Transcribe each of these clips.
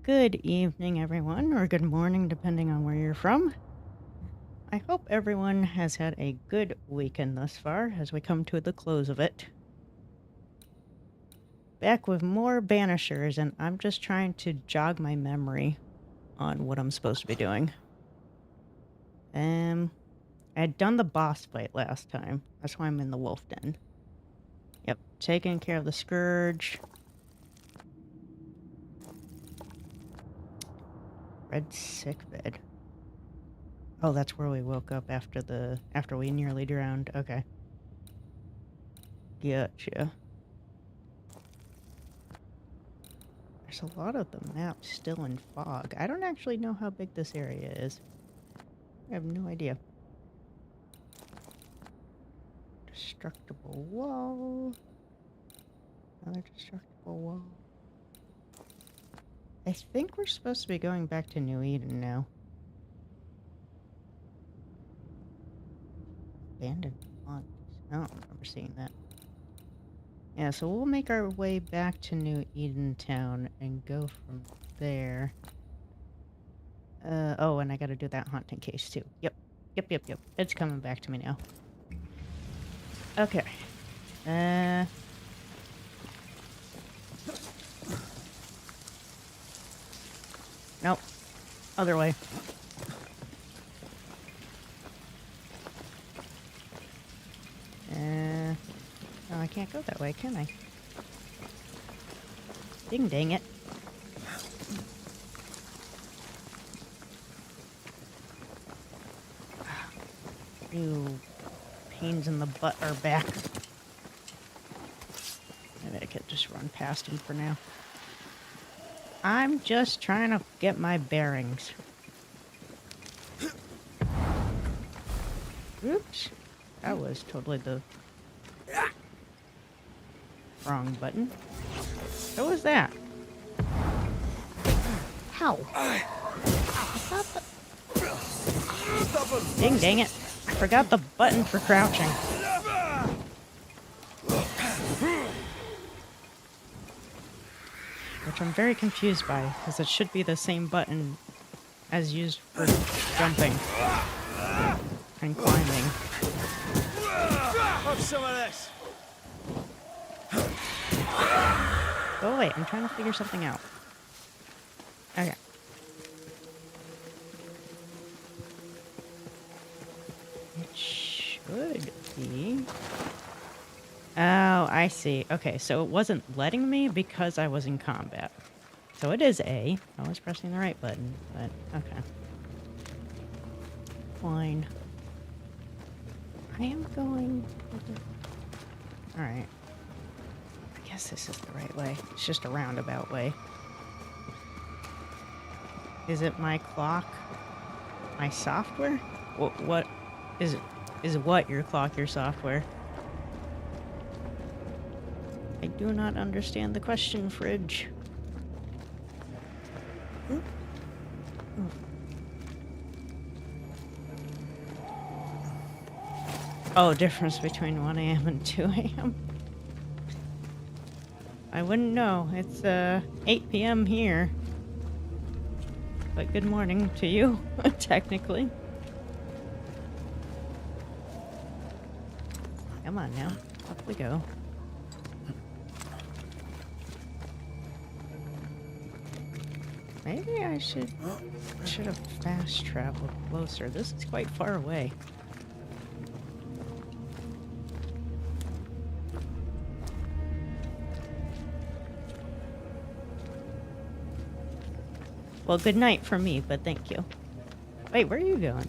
Good evening, everyone, or good morning, depending on where you're from. I hope everyone has had a good weekend thus far as we come to the close of it. Back with more Banishers, and I'm just trying to jog my memory on what I'm supposed to be doing. I had done the boss fight last time. That's why I'm in the wolf den. Yep, taking care of the Scourge. Red sickbed. Oh, that's where we woke up after we nearly drowned. Okay. Gotcha. There's a lot of the map still in fog. I don't actually know how big this area is. I have no idea. Destructible wall. Another destructible wall. I think we're supposed to be going back to New Eden now. Abandoned pond. I don't remember seeing that. Yeah, so we'll make our way back to New Eden Town and go from there. Oh, and I gotta do that haunting case too. Yep. It's coming back to me now. Okay. Nope. Other way. No, I can't go that way, can I? Dang it. Ew. Pains in the butt are back. Maybe I could just run past him for now. I'm just trying to get my bearings. Oops. That was totally the wrong button. What was that? How? Dang it. I forgot the button for crouching. Which I'm very confused by, because it should be the same button as used for jumping and climbing. Have some of this. Oh wait, I'm trying to figure something out. Okay. It should be... Oh, I see. Okay, so it wasn't letting me because I was in combat. So it is A. I was pressing the right button, but okay. Fine. I am going... Alright. I guess this is the right way. It's just a roundabout way. Is it my clock? My software? What is it? Is what your clock, your software? I do not understand the question, Fridge. Oh, difference between 1 a.m. and 2 a.m. I wouldn't know. It's 8 p.m. here. But good morning to you, technically. Come on now. Up we go. Maybe I should have fast traveled closer. This is quite far away. Well, good night for me, but thank you. Wait, where are you going?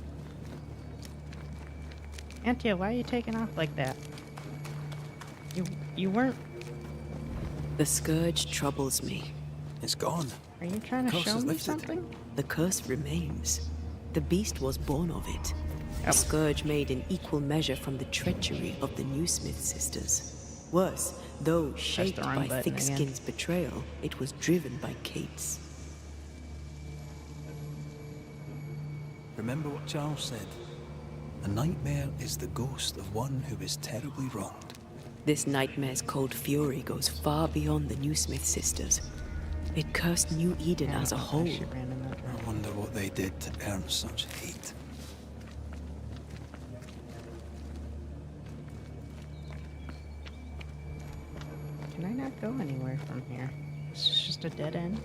Antia, why are you taking off like that? You weren't... The scourge troubles me. It's gone. Are you trying to show me lifted. something? The curse remains. The beast was born of it. The scourge made in equal measure from the treachery of the Newsmith sisters. Worse, though shaped by Thickskin's betrayal, it was driven by Kate's. Remember what Charles said. A nightmare is the ghost of one who is terribly wronged. This nightmare's cold fury goes far beyond the Newsmith sisters. It cursed New Eden Yeah, as a I whole. She ran in that I direction. wonder what they did to earn such hate. Can I not go anywhere from here? This is just a dead end.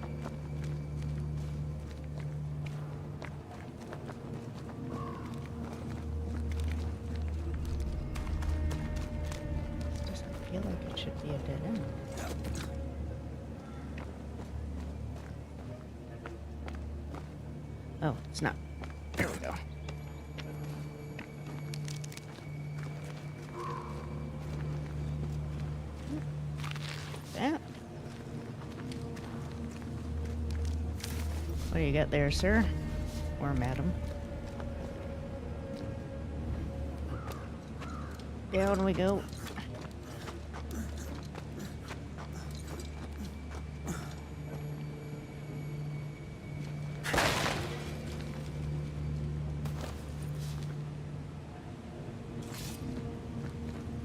This doesn't feel like it should be a dead end. Oh, it's not. There we go. That. What do you got there, sir? Or madam? Down we go.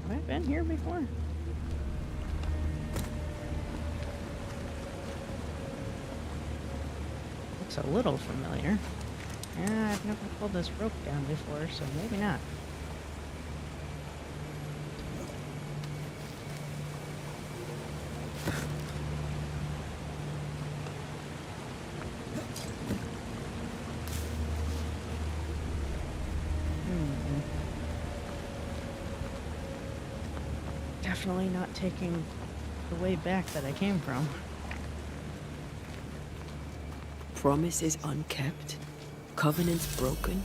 Have I been here before? Looks a little familiar. Yeah, I've never pulled this rope down before, so maybe not. Definitely not taking the way back that I came from. Promises unkept, covenants broken.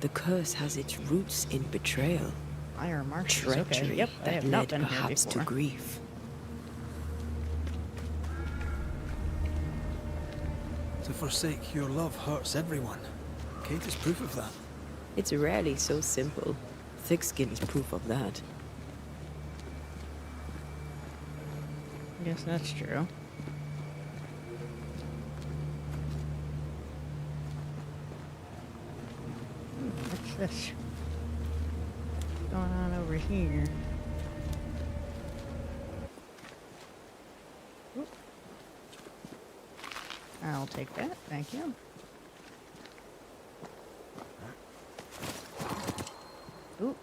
The curse has its roots in betrayal, Fire marshals. treachery Okay. Yep, I that have not led been here perhaps to before. grief. To forsake your love hurts everyone. Kate is proof of that. It's rarely so simple. Thick skin is proof of that. I guess that's true. What's this? What's going on over here? Oop. I'll take that, thank you. Oop.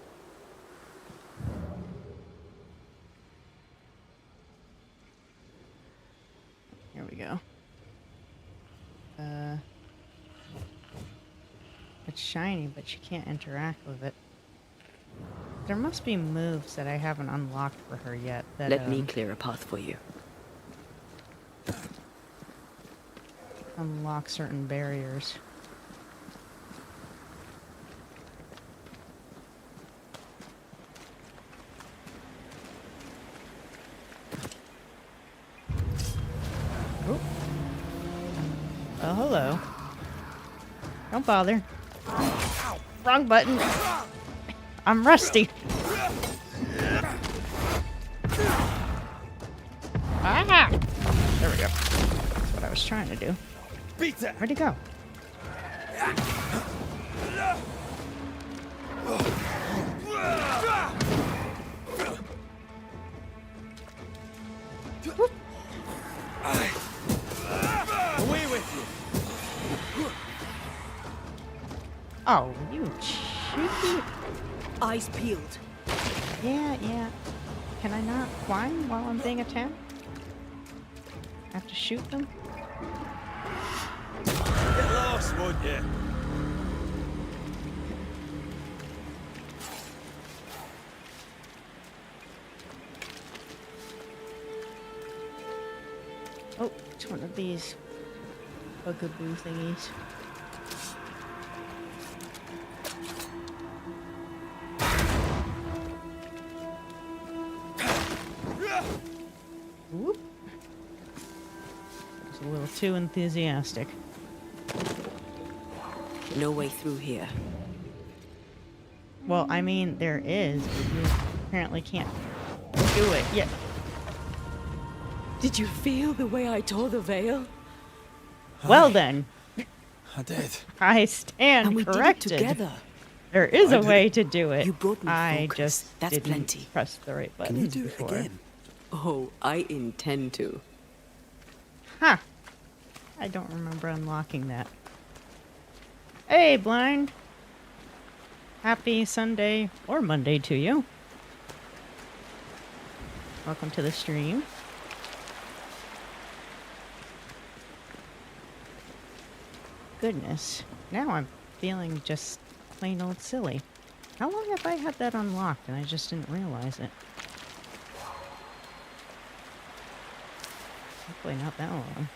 Here we go. It's shiny, but you can't interact with it. There must be moves that I haven't unlocked for her yet. That, Let me clear a path for you. unlock certain barriers. Oop. Oh, hello. Don't bother. Wrong button. I'm rusty. Ah! There we go. That's what I was trying to do. Where'd he go? Whoop. Away with you! Oh, you cheeky. Eyes peeled. Yeah. Can I not climb while I'm being attacked? I have to shoot them? Get lost, won't you? Oh, it's one of these bugaboo thingies. Whoop. It's a little too enthusiastic. No way through here. Well, I mean, there is, but you apparently can't do it yet. Did you feel the way I tore the veil? Well then, I did. I stand And we corrected. did it together. There is I a did way it. to do it. You brought me I focus. just That's didn't plenty. press the right Can buttons you do it before. again? Oh, I intend to. Huh. I don't remember unlocking that. Hey, Blind! Happy Sunday or Monday to you. Welcome to the stream. Goodness. Now I'm feeling just plain old silly. How long have I had that unlocked and I just didn't realize it? Hopefully not that long.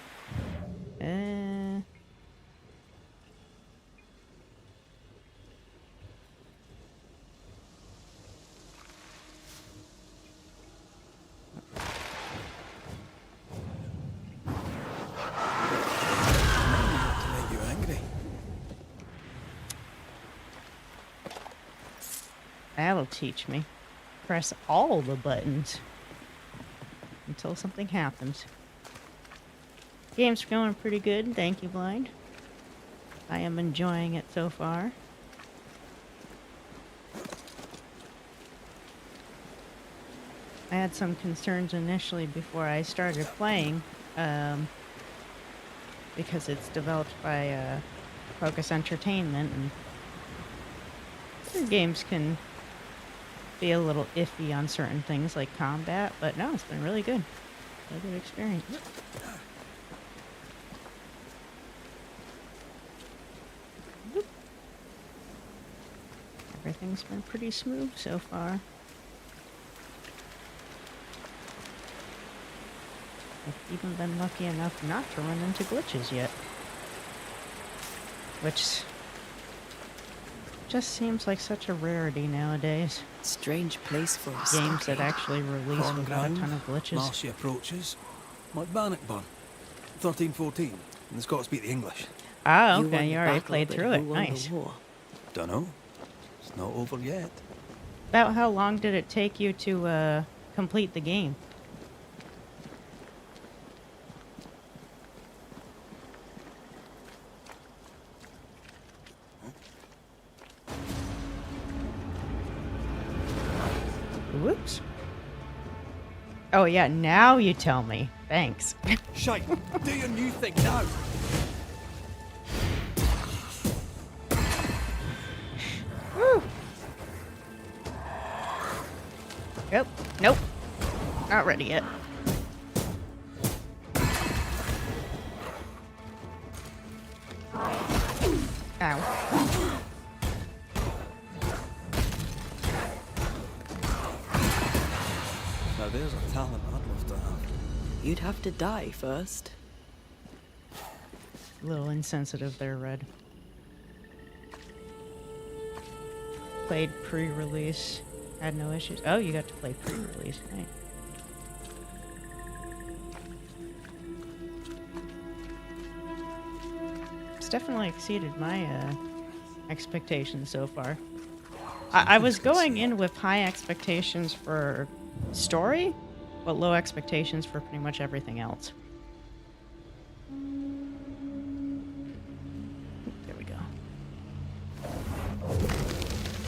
That'll teach me. Press all the buttons until something happens. Game's going pretty good, thank you, Blind. I am enjoying it so far. I had some concerns initially before I started playing, because it's developed by Focus Entertainment, and their games can be a little iffy on certain things like combat, but no, it's been really good. Really good experience. Whoop. Everything's been pretty smooth so far. I've even been lucky enough not to run into glitches yet. Which just seems like such a rarity nowadays. Strange place for a games that actually release without a ton of glitches. Marshy approaches. Like Bannockburn. 1314. And it's got to speak the English. Ah, okay, you already played through it. Nice. Dunno. It's not over yet. About how long did it take you to complete the game? Whoops. Oh yeah, now you tell me. Thanks. Shite, do your new thing now. Woo. Nope. Nope. Not ready yet. Ow. Now there's a talent I'd love to have. You'd have to die first. A little insensitive there, Red. Played pre-release. Had no issues. Oh, you got to play pre-release. Nice. It's definitely exceeded my expectations so far. I was going in with high expectations for story, but low expectations for pretty much everything else. There we go.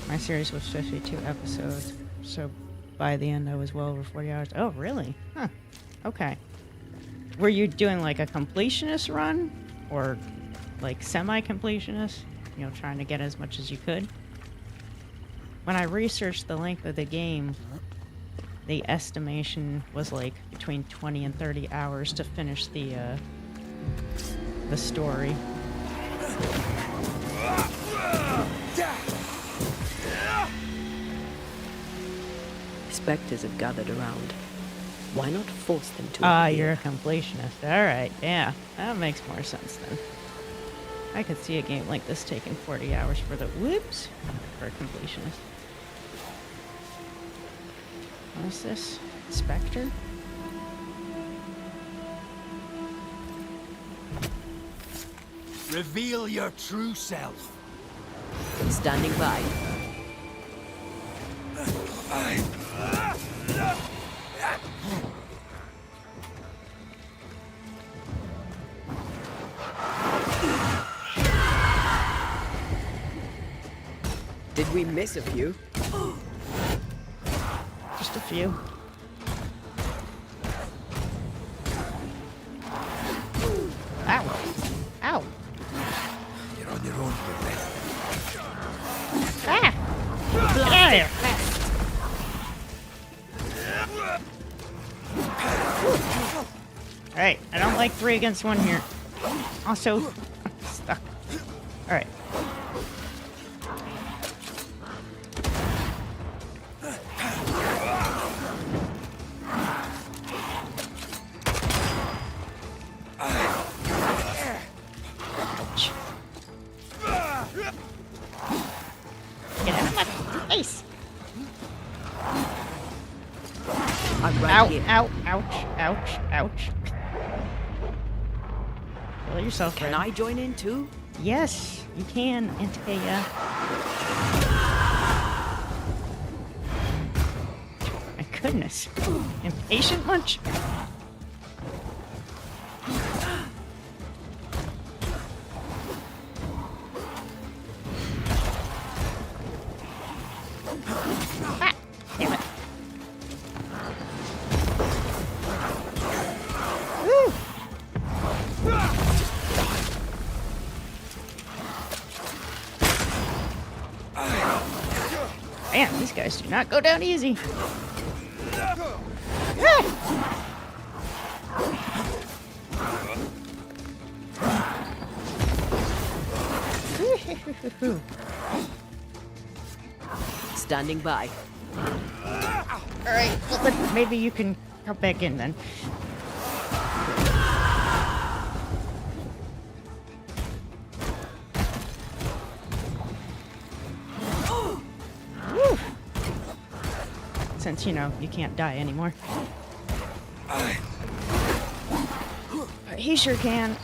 My series was 52 episodes, so by the end I was well over 40 hours. Oh, really? Huh. Okay. Were you doing like a completionist run? Or like semi-completionist? You know, trying to get as much as you could? When I researched the length of the game, the estimation was like between 20 and 30 hours to finish the story. Spectres have gathered around. Why not force them to Ah, appear? you're a completionist. Alright, yeah. That makes more sense then. I could see a game like this taking 40 hours for the whoops for a completionist. What is this? Spectre? Reveal your true self. Standing by. Did we miss a few? Just a few. Ow. Alright, I don't like 3 against 1 here. Also, I'm stuck. Alright. Get out of my face! I'm right Ow, here. ow, ouch, ouch, ouch. Kill yourself, Can Red. I join in too? Yes, you can, Antea. My goodness. Impatient much? Ah, damn it. Woo! Man, these guys do not go down easy. Standing by. Alright, well then maybe you can come back in then. Woo. Since, you know, you can't die anymore. But he sure can.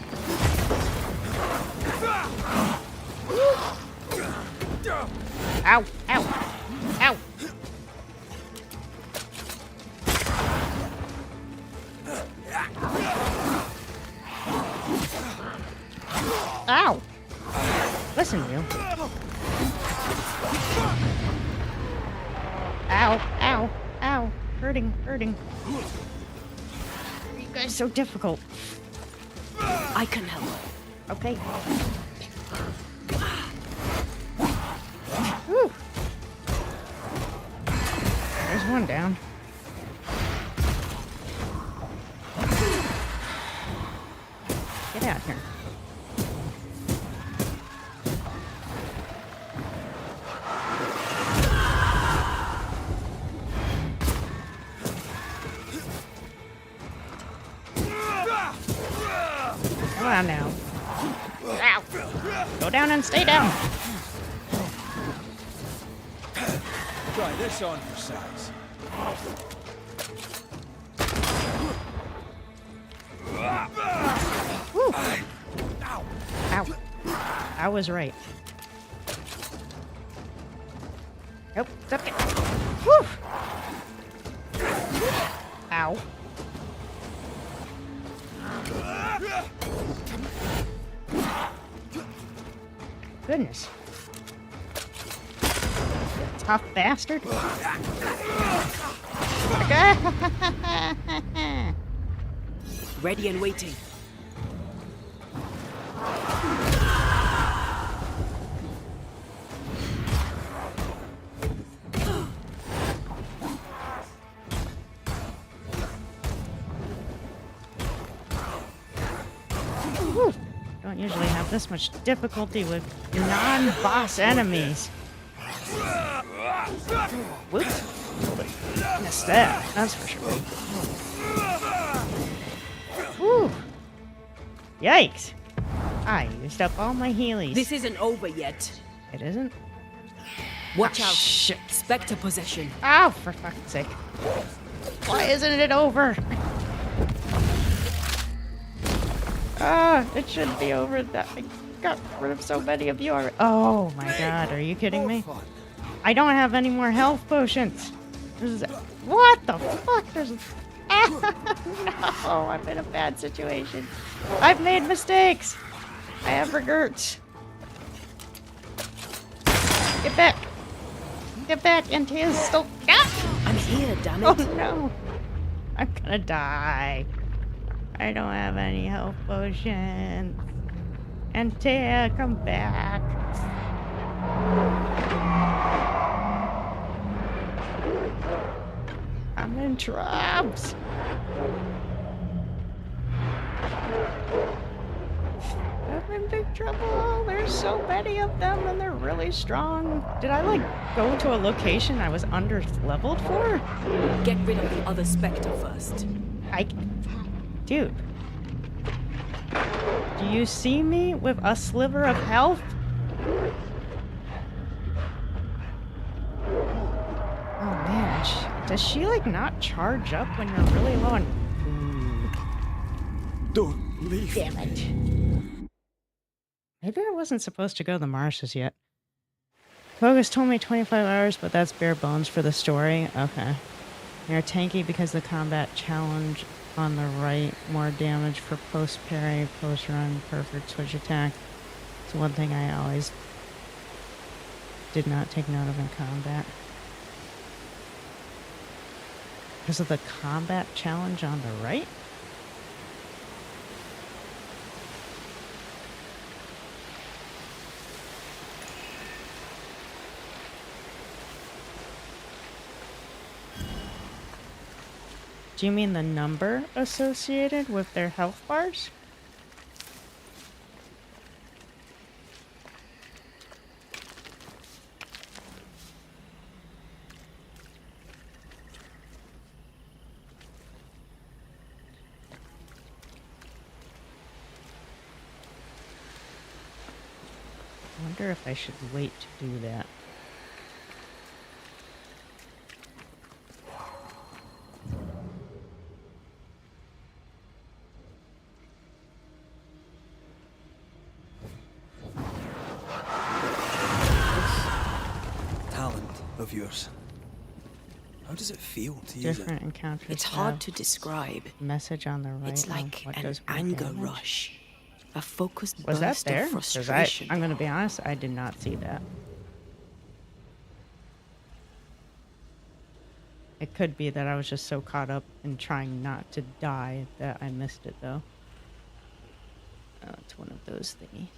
Ow, ow, ow. Ow! Listen, you. Ow, ow, ow. Hurting, hurting. Why are you guys so difficult? I can help. Okay. Whew. There's one down. Get out here. Come on now. Ow. Go down and stay down. Try this on for size. Woo. Ow. I was right. Nope, it's okay. Whew. Ow. Goodness. Tough bastard. Ready and waiting. Whew. Don't usually have this much difficulty with non-boss enemies. Whoops. Missed that, that's for sure. Whew. Yikes. I used up all my healies. This isn't over yet. It isn't? Watch Ah, out. shit. Spectre possession. Oh, for fuck's sake. Why isn't it over? Ah, it shouldn't be over. That I got rid of so many of you already. Oh my god, are you kidding me? I don't have any more health potions. This is... What the fuck? There's... No, I'm in a bad situation. I've made mistakes. I have regrets. Get back. Get back. Antea's still... Ah! I'm here, damn it. Oh no. I'm gonna die. I don't have any health potions. Antea, come back. I'm in traps. trouble. There's so many of them and they're really strong. Did I, like, go to a location I was under-leveled for? Get rid of the other Spectre first. Dude. Do you see me with a sliver of health? Oh man, does she like not charge up when you're really low on food? Don't leave. Damn it. Maybe I wasn't supposed to go to the marshes yet. Bogus told me 25 hours, but that's bare bones for the story. Okay. You're tanky because the combat challenge on the right, more damage for post parry, post run, perfect switch attack. It's one thing I always did not take note of in combat. Because of the combat challenge on the right? Do you mean the number associated with their health bars? I wonder if I should wait to do that. Of yours. How does it feel to use it? Different encounters. It's hard to describe. Message on the right. It's like what an does more anger damage? rush. A focused Was that burst there? of 'Cause frustration. I'm gonna be honest, I did not see that. It could be that I was just so caught up in trying not to die that I missed it, though. Oh, it's one of those thingies.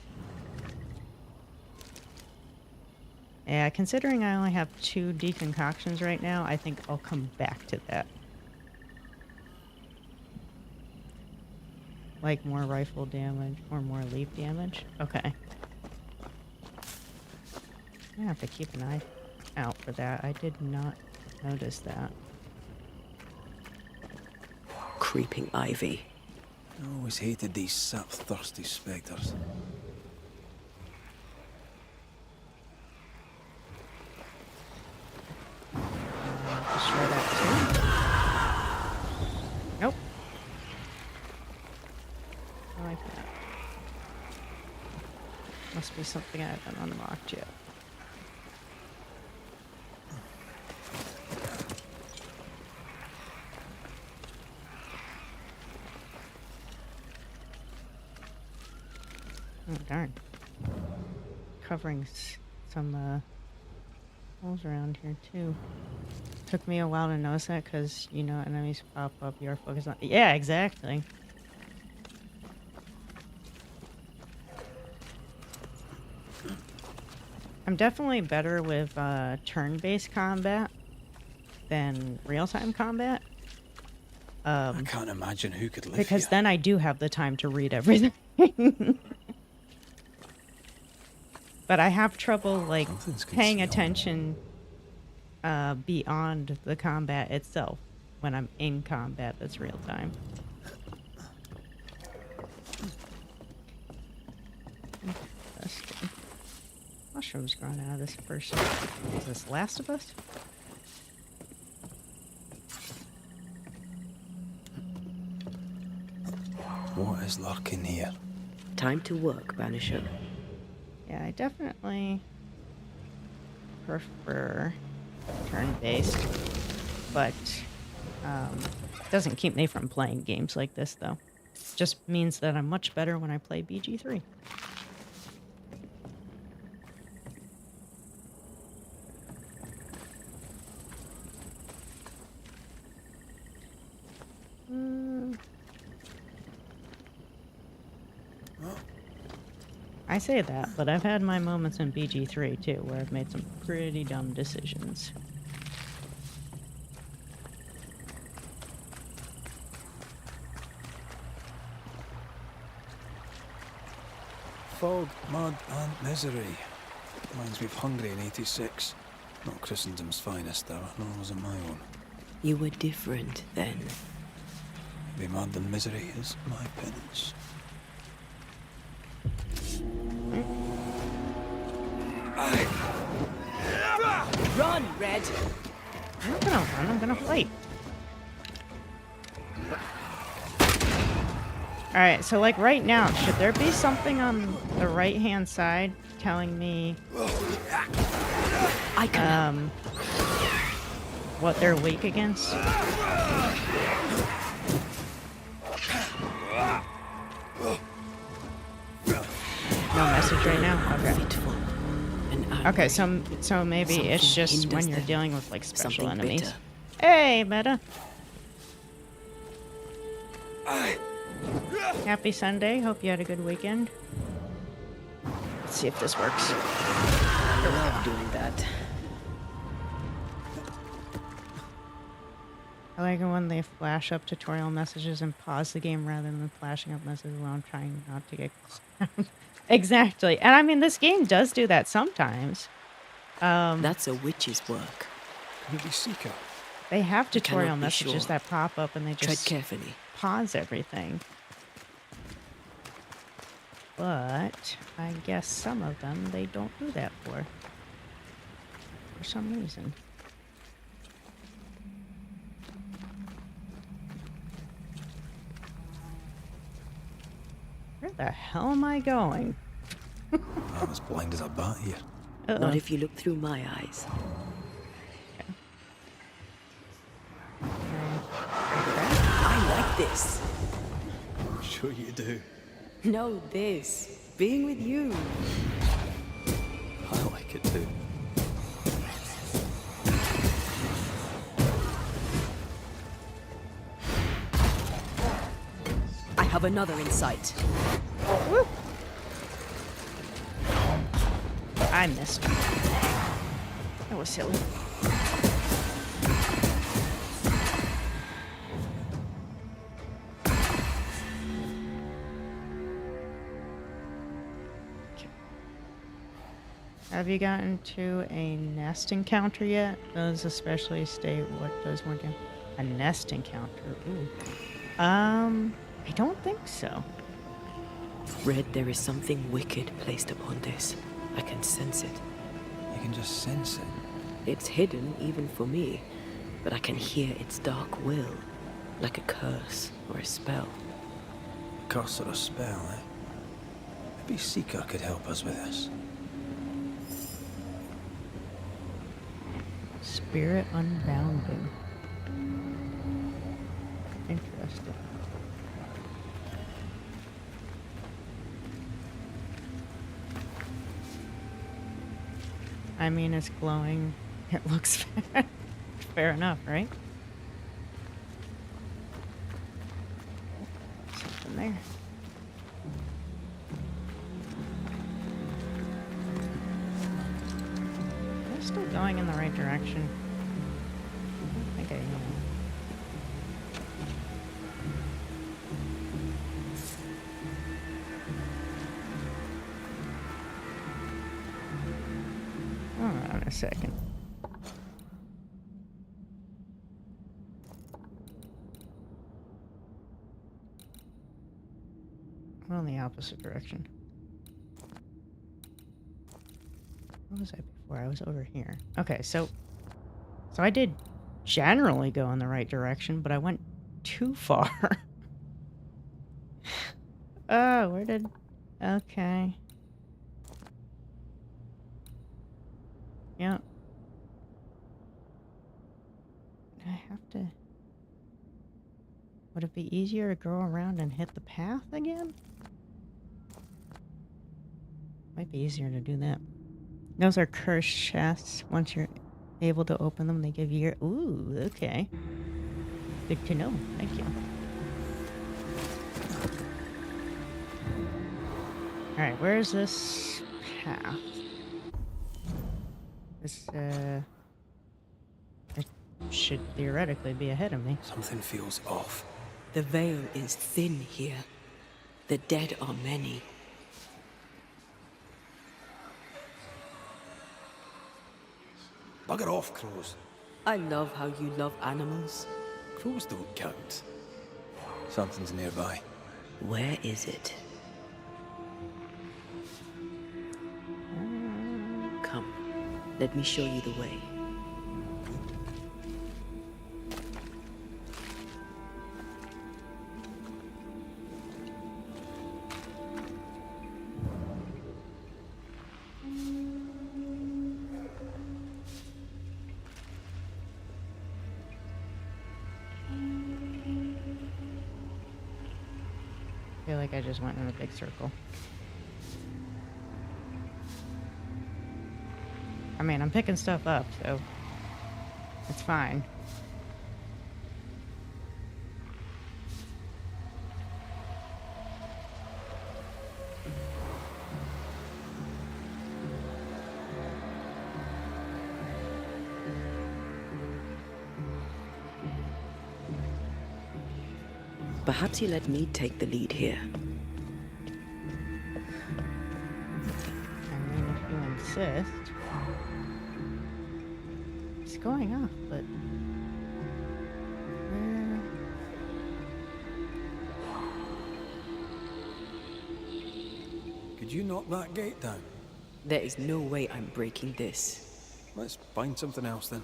Yeah, considering I only have 2 decoctions right now, I think I'll come back to that. Like more rifle damage or more leaf damage? Okay. I have to keep an eye out for that. I did not notice that. Creeping ivy. I always hated these sap-thirsty spectres. Destroy that too. Nope. I like that. Must be something I haven't unlocked yet. Oh, darn. Covering some holes around here, too. Took me a while to notice that because, you know, enemies pop up, you're focused on... Yeah, exactly. I'm definitely better with turn-based combat than real-time combat. I can't imagine who could live Because here. then I do have the time to read everything. But I have trouble, like, paying attention beyond the combat itself when I'm in combat that's real time. Interesting. Mushrooms growing out of this person. Is this Last of Us? What is lurking here? Time to work, Banisher. Yeah, I definitely prefer turn-based, but doesn't keep me from playing games like this, though. Just means that I'm much better when I play BG3. I say that, but I've had my moments in BG3 too, where I've made some pretty dumb decisions. Fog, mud, and misery. Reminds me of Hungary in '86. Not Christendom's finest, though, nor was it my own. You were different then. Maybe mud and misery is my penance. Run, Red! I'm not gonna run, I'm gonna fight. Alright, so like right now, should there be something on the right-hand side telling me I can. what they're weak against? No message right now? Okay. Okay, so maybe it's just when you're dealing with like special enemies. Bitter. Hey, Meta. Happy Sunday. Hope you had a good weekend. Let's see if this works. I love doing that. I like it when they flash up tutorial messages and pause the game rather than flashing up messages while I'm trying not to get clowned. Exactly. And I mean, this game does do that sometimes. That's a witch's work. Maybe Seeker. They have You tutorial cannot be messages sure. that pop up and they Tread just carefully. pause everything. But I guess some of them they don't do that for some reason. Where the hell am I going? I'm as blind as a bat here. Not if you look through my eyes. I like this. Sure you do. No, this. Being with you. I like it too. I have another insight. Woo. I missed. That was silly. Have you gotten to a nest encounter yet? Those especially state what does more damage. A nest encounter. Ooh. I don't think so. Red, there is something wicked placed upon this. I can sense it. You can just sense it. It's hidden even for me, but I can hear its dark will, like a curse or a spell. Curse or a spell, eh? Maybe Seeker could help us with this. Spirit unbounding. Interesting. I mean, it's glowing. It looks fair enough, right? Something there. Am I still going in the right direction? I think I am. Hold on a second. I'm in the opposite direction. What was I before? I was over here. Okay, so I did generally go in the right direction, but I went too far. Oh, where did... Okay. Yeah. I have to... Would it be easier to go around and hit the path again? Might be easier to do that. Those are cursed chests. Once you're able to open them, they give you your... Ooh, okay. Good to know. Thank you. Alright, where is this path? This, it should theoretically be ahead of me. Something feels off. The veil is thin here. The dead are many. Bugger off, crows. I love how you love animals. Crows don't count. Something's nearby. Where is it? Come, let me show you the way. I feel like I just went in a big circle. I mean, I'm picking stuff up, so it's fine. Perhaps you let me take the lead here. I mean, if you insist. It's going off, but... Could you knock that gate down? There is no way I'm breaking this. Let's find something else then.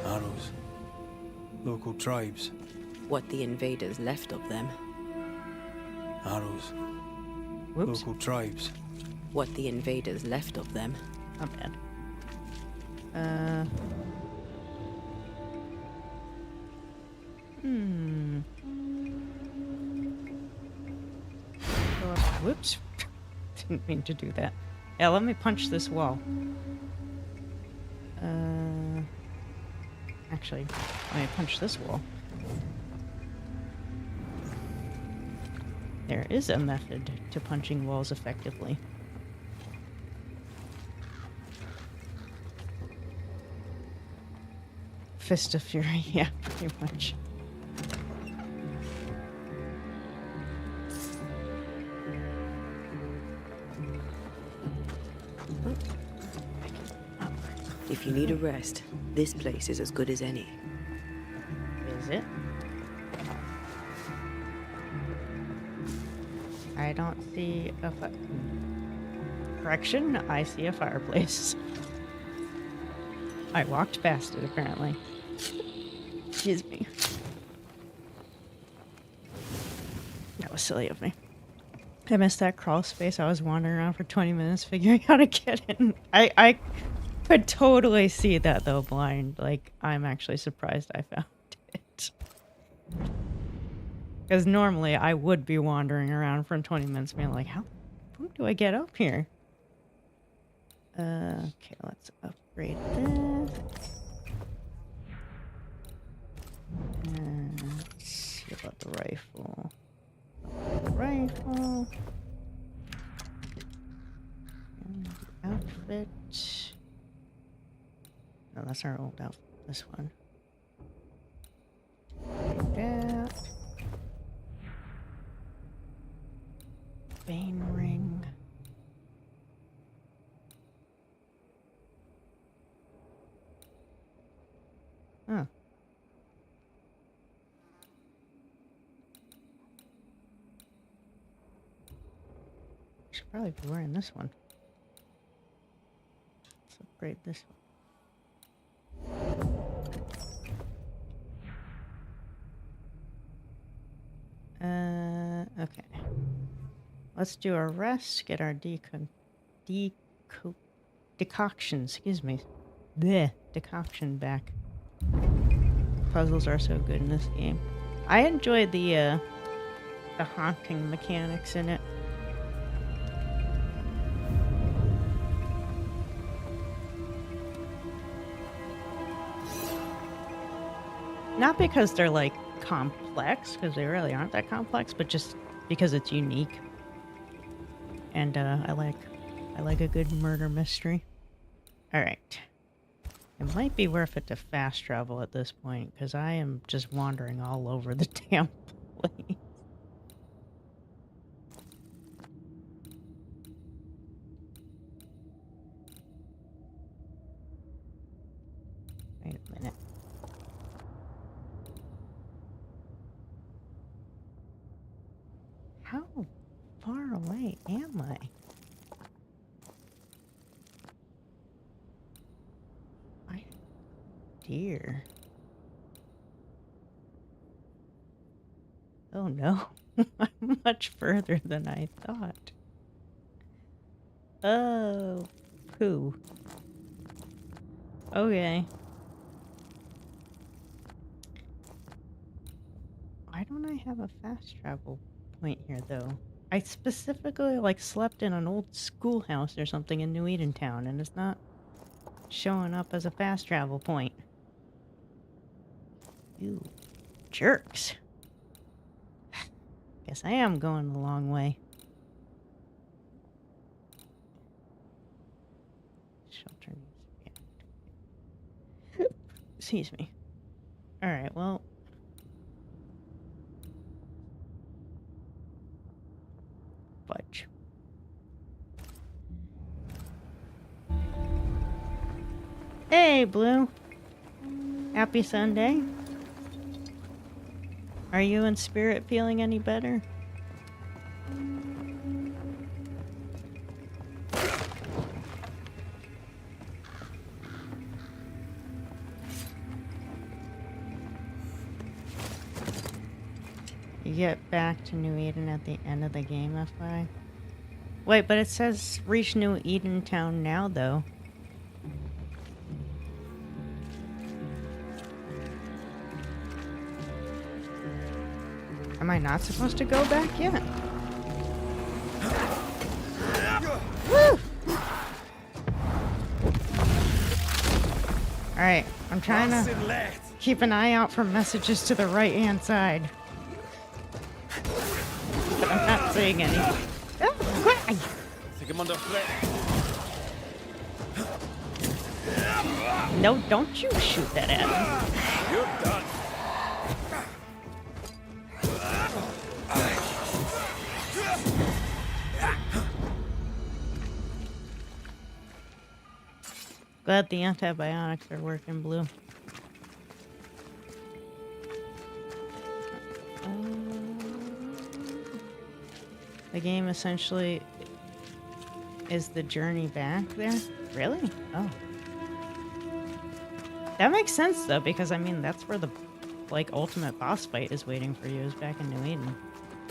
Arrows. Local tribes. What the invaders left of them. Arrows. Whoops. Local tribes. What the invaders left of them. Not bad. Oh, whoops. Didn't mean to do that. Yeah, let me punch this wall. Actually, let me punch this wall. There is a method to punching walls effectively. Fist of Fury, yeah, pretty much. If you need a rest, this place is as good as any. Is it? I don't see a correction, I see a fireplace. I walked past it, apparently. Excuse me. That was silly of me. I missed that crawl space. I was wandering around for 20 minutes figuring out how to get in. I could totally see that, though, blind. Like, I'm actually surprised I found it. Because normally I would be wandering around for 20 minutes being like, how do I get up here? Okay, let's upgrade this. Let's see about the rifle. Rifle. And the outfit. No, that's our old outfit. This one. Like that. Bane ring. Huh. Should probably be wearing this one. Let's upgrade this one. Okay. Let's do a rest, get our decoction, excuse me. Bleh, decoction back. Puzzles are so good in this game. I enjoyed the honking mechanics in it. Not because they're like complex, because they really aren't that complex, but just because it's unique. And I like a good murder mystery. All right. It might be worth it to fast travel at this point, because I am just wandering all over the damn place. Wait a minute. How far away am I? Dear. Oh no. I'm much further than I thought. Oh, poo. Okay. Why don't I have a fast travel point here, though? I specifically, like, slept in an old schoolhouse or something in New Edentown, and it's not showing up as a fast travel point. You jerks. Guess I am going the long way. Shelter needs to be activated. Excuse me. Alright, well. Fudge. Hey, Blue. Happy Sunday. Are you in spirit feeling any better? You get back to New Eden at the end of the game, that's why. Wait, but it says reach New Edentown now, though. Am I not supposed to go back yet? Woo! Alright, I'm trying to keep an eye out for messages to the right-hand side. But I'm not seeing any. Oh, I think I'm under threat. no, don't you shoot that at me. You're done. Glad the antibiotics are working, Blue. The game essentially is the journey back there? Really? Oh. That makes sense, though, because, I mean, that's where the, like, ultimate boss fight is waiting for you, is back in New Eden.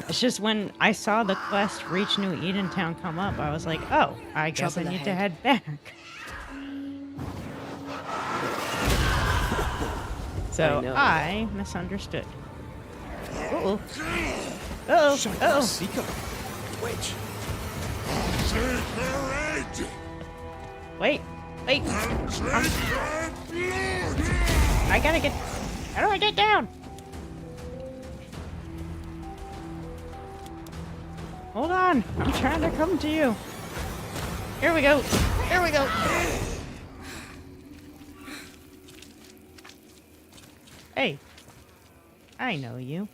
It's just when I saw the quest Reach New Edentown come up, I was like, oh, I guess I need to head back. So I misunderstood. Uh-oh. Uh-oh. Uh-oh. Witch. Wait. Wait. I gotta get... How do I get down? Hold on. I'm trying to come to you. Here we go. Here we go. Hey. I know you.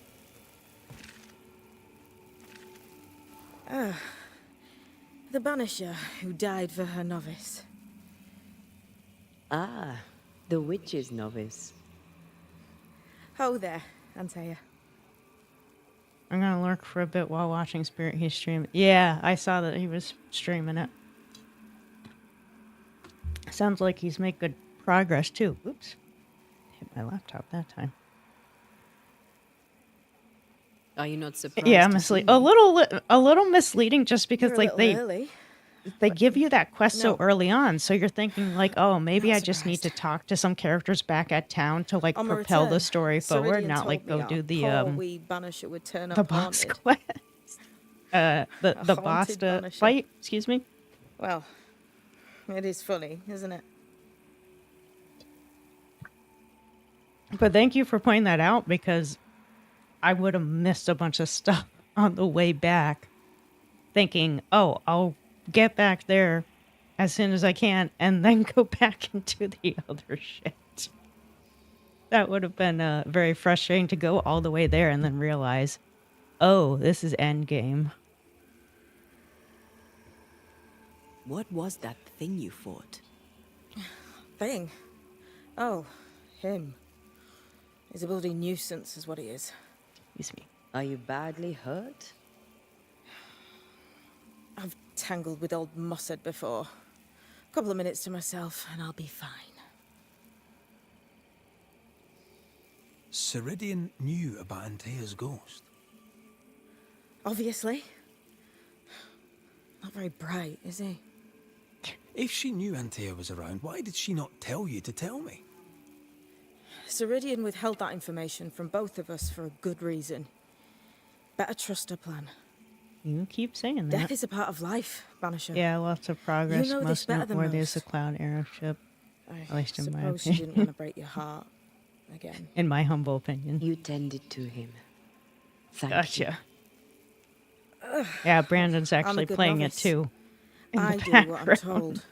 The Banisher who died for her novice. Ah, the witch's novice. Ho there, Antea. I'm gonna lurk for a bit while watching Spirit He's streaming. Yeah, I saw that he was streaming it. Sounds like he's made good progress too. Oops. Hit my laptop that time. Are you not surprised? Yeah, a little misleading just because You're like early. they give you that quest so No. early on, so you're thinking like, oh, maybe Not I just need to surprised. talk to some characters back at town to like On my propel the return, story forward, Ceridian not like told me go do our the poor wee Banisher would turn the up boss haunted. quest. The haunted boss Banisher. fight, excuse me. Well, it is funny, isn't it? But thank you for pointing that out because I would have missed a bunch of stuff on the way back thinking, oh, I'll get back there as soon as I can and then go back into the other shit. That would have been very frustrating to go all the way there and then realize, oh, this is endgame. What was that thing you fought? Thing? Oh, him. He's a bloody nuisance, is what he is. Excuse me. Are you badly hurt? I've tangled with old Mossad before. A couple of minutes to myself, and I'll be fine. Ceridian knew about Antea's ghost. Obviously. Not very bright, is he? If she knew Antea was around, why did she not tell you to tell me? Ceridian withheld that information from both of us for a good reason. Better trust her plan. You keep saying that. Death is a part of life, Banisher. Yeah, lots of progress. You know this Most better than noteworthy is most. the cloud airship. I At least in my suppose she opinion. didn't want to break your heart again. In my humble opinion. You tended to him. Thank Gotcha. Yeah, Brandon's actually good playing novice. it too. in the I do what I'm background. told.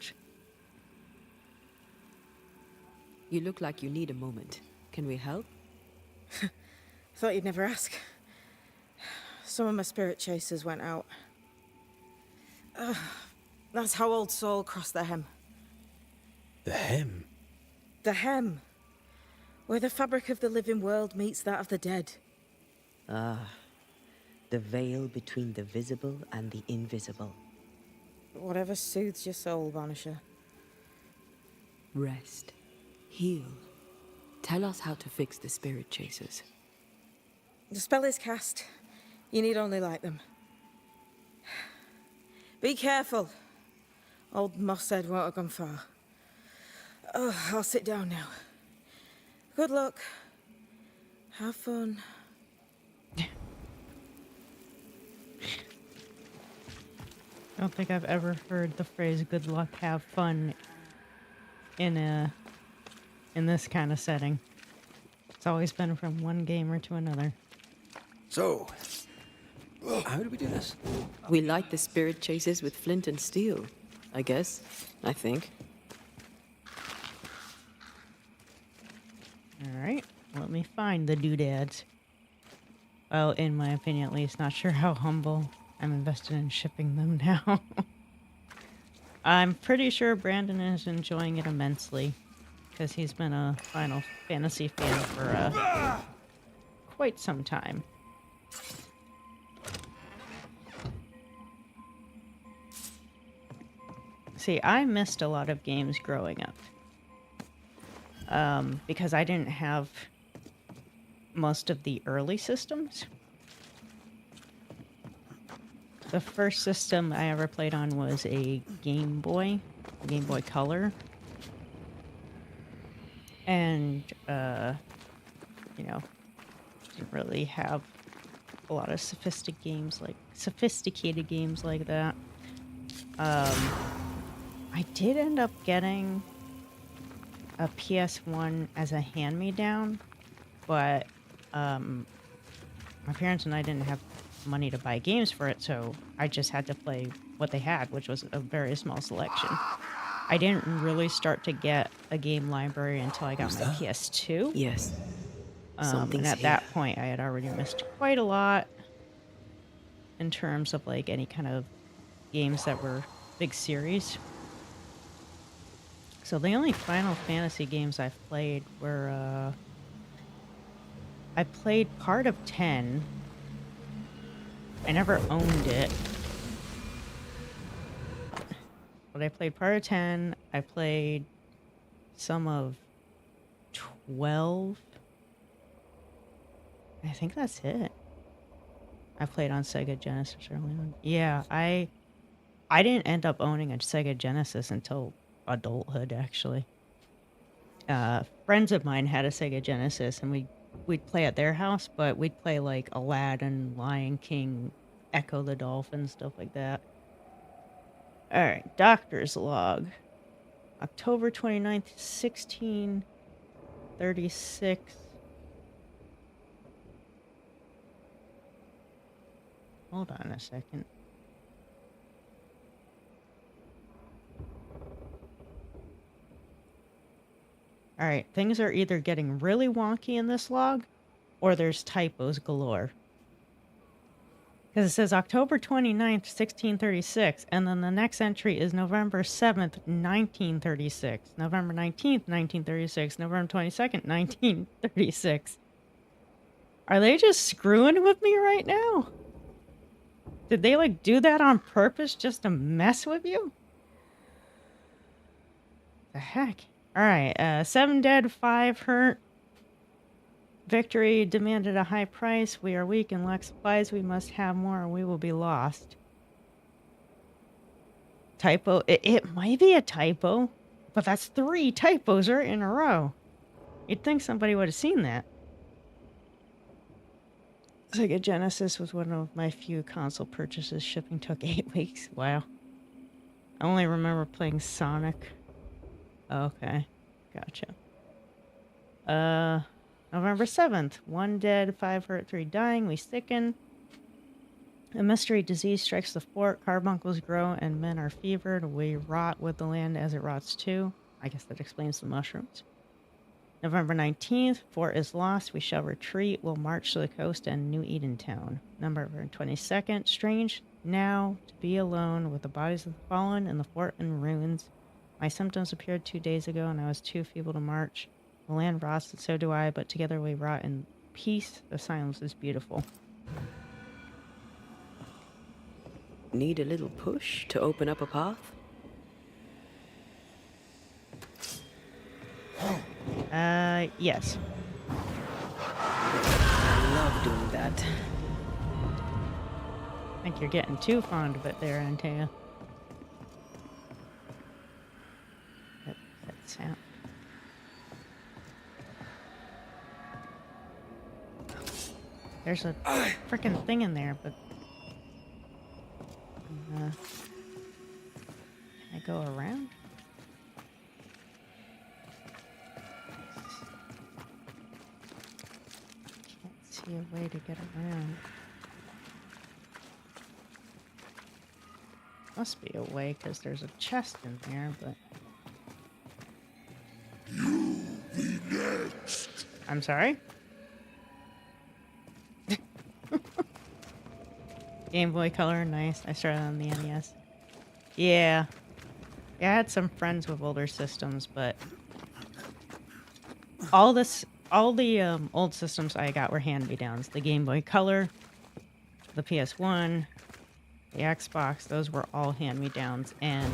You look like you need a moment. Can we help? Thought you'd never ask. Some of my spirit chasers went out. That's how old Saul crossed the hem. The hem? The hem. Where the fabric of the living world meets that of the dead. Ah, the veil between the visible and the invisible. Whatever soothes your soul, Banisher. Rest. Heal. Tell us how to fix the spirit chasers. The spell is cast. You need only light them. Be careful. Old Mossad won't have gone far. Oh, I'll sit down now. Good luck. Have fun. I don't think I've ever heard the phrase "good luck, have fun" in this kind of setting. It's always been from one gamer to another. So, how do we do this? We light the spirit chasers with flint and steel, I guess. I think. Alright, let me find the doodads. Well, in my opinion at least, not sure how humble I'm invested in shipping them now. I'm pretty sure Brandon is enjoying it immensely, because he's been a Final Fantasy fan for quite some time. See, I missed a lot of games growing up. Because I didn't have most of the early systems. The first system I ever played on was a Game Boy Color. And, you know, didn't really have a lot of sophisticated games like that. I did end up getting a PS1 as a hand-me-down, but my parents and I didn't have money to buy games for it, so I just had to play what they had, which was a very small selection. I didn't really start to get a game library until I got my PS2. Yes. And at that point, I had already missed quite a lot in terms of like any kind of games that were big series. So the only Final Fantasy games I've played were, I played part of 10. I never owned it. But I played part of 10. I played some of 12. I think that's it. I played on Sega Genesis early on. Yeah, I didn't end up owning a Sega Genesis until adulthood, actually. Friends of mine had a Sega Genesis, and we'd play at their house, but we'd play like Aladdin, Lion King, Echo the Dolphin, stuff like that. Alright, Doctor's Log. October 29th, 1636. Hold on a second. Alright, things are either getting really wonky in this log, or there's typos galore. Because it says October 29th, 1636, and then the next entry is November 7th, 1936, November 19th, 1936, November 22nd, 1936. Are they just screwing with me right now? Did they, like, do that on purpose just to mess with you? The heck? Alright, 7 dead, 5 hurt. Victory demanded a high price. We are weak and lack supplies. We must have more or we will be lost. Typo. It might be a typo, but that's 3 typos right in a row. You'd think somebody would have seen that. Sega Genesis was one of my few console purchases. Shipping took 8 weeks. Wow. I only remember playing Sonic. Okay. Gotcha. November 7th. 1 dead, 5 hurt, 3 dying. We sicken. A mystery disease strikes the fort. Carbuncles grow and men are fevered. We rot with the land as it rots too. I guess that explains the mushrooms. November 19th. Fort is lost. We shall retreat. We'll march to the coast and New Edentown. November 22nd. Strange now to be alone with the bodies of the fallen and the fort in ruins. My symptoms appeared 2 days ago and I was too feeble to march. The land rots and so do I, but together we rot in peace. The silence is beautiful. Need a little push to open up a path? Yes. I love doing that. I think you're getting too fond of it there, Antea. That sound. There's a frickin' thing in there, but... can I go around? Can't see a way to get around. Must be a way, because there's a chest in there, but... You be next! I'm sorry? Game Boy Color, nice. I started on the NES. Yeah. Yeah, I had some friends with older systems, but all the old systems I got were hand-me-downs. The Game Boy Color, the PS1, the Xbox, those were all hand-me-downs, and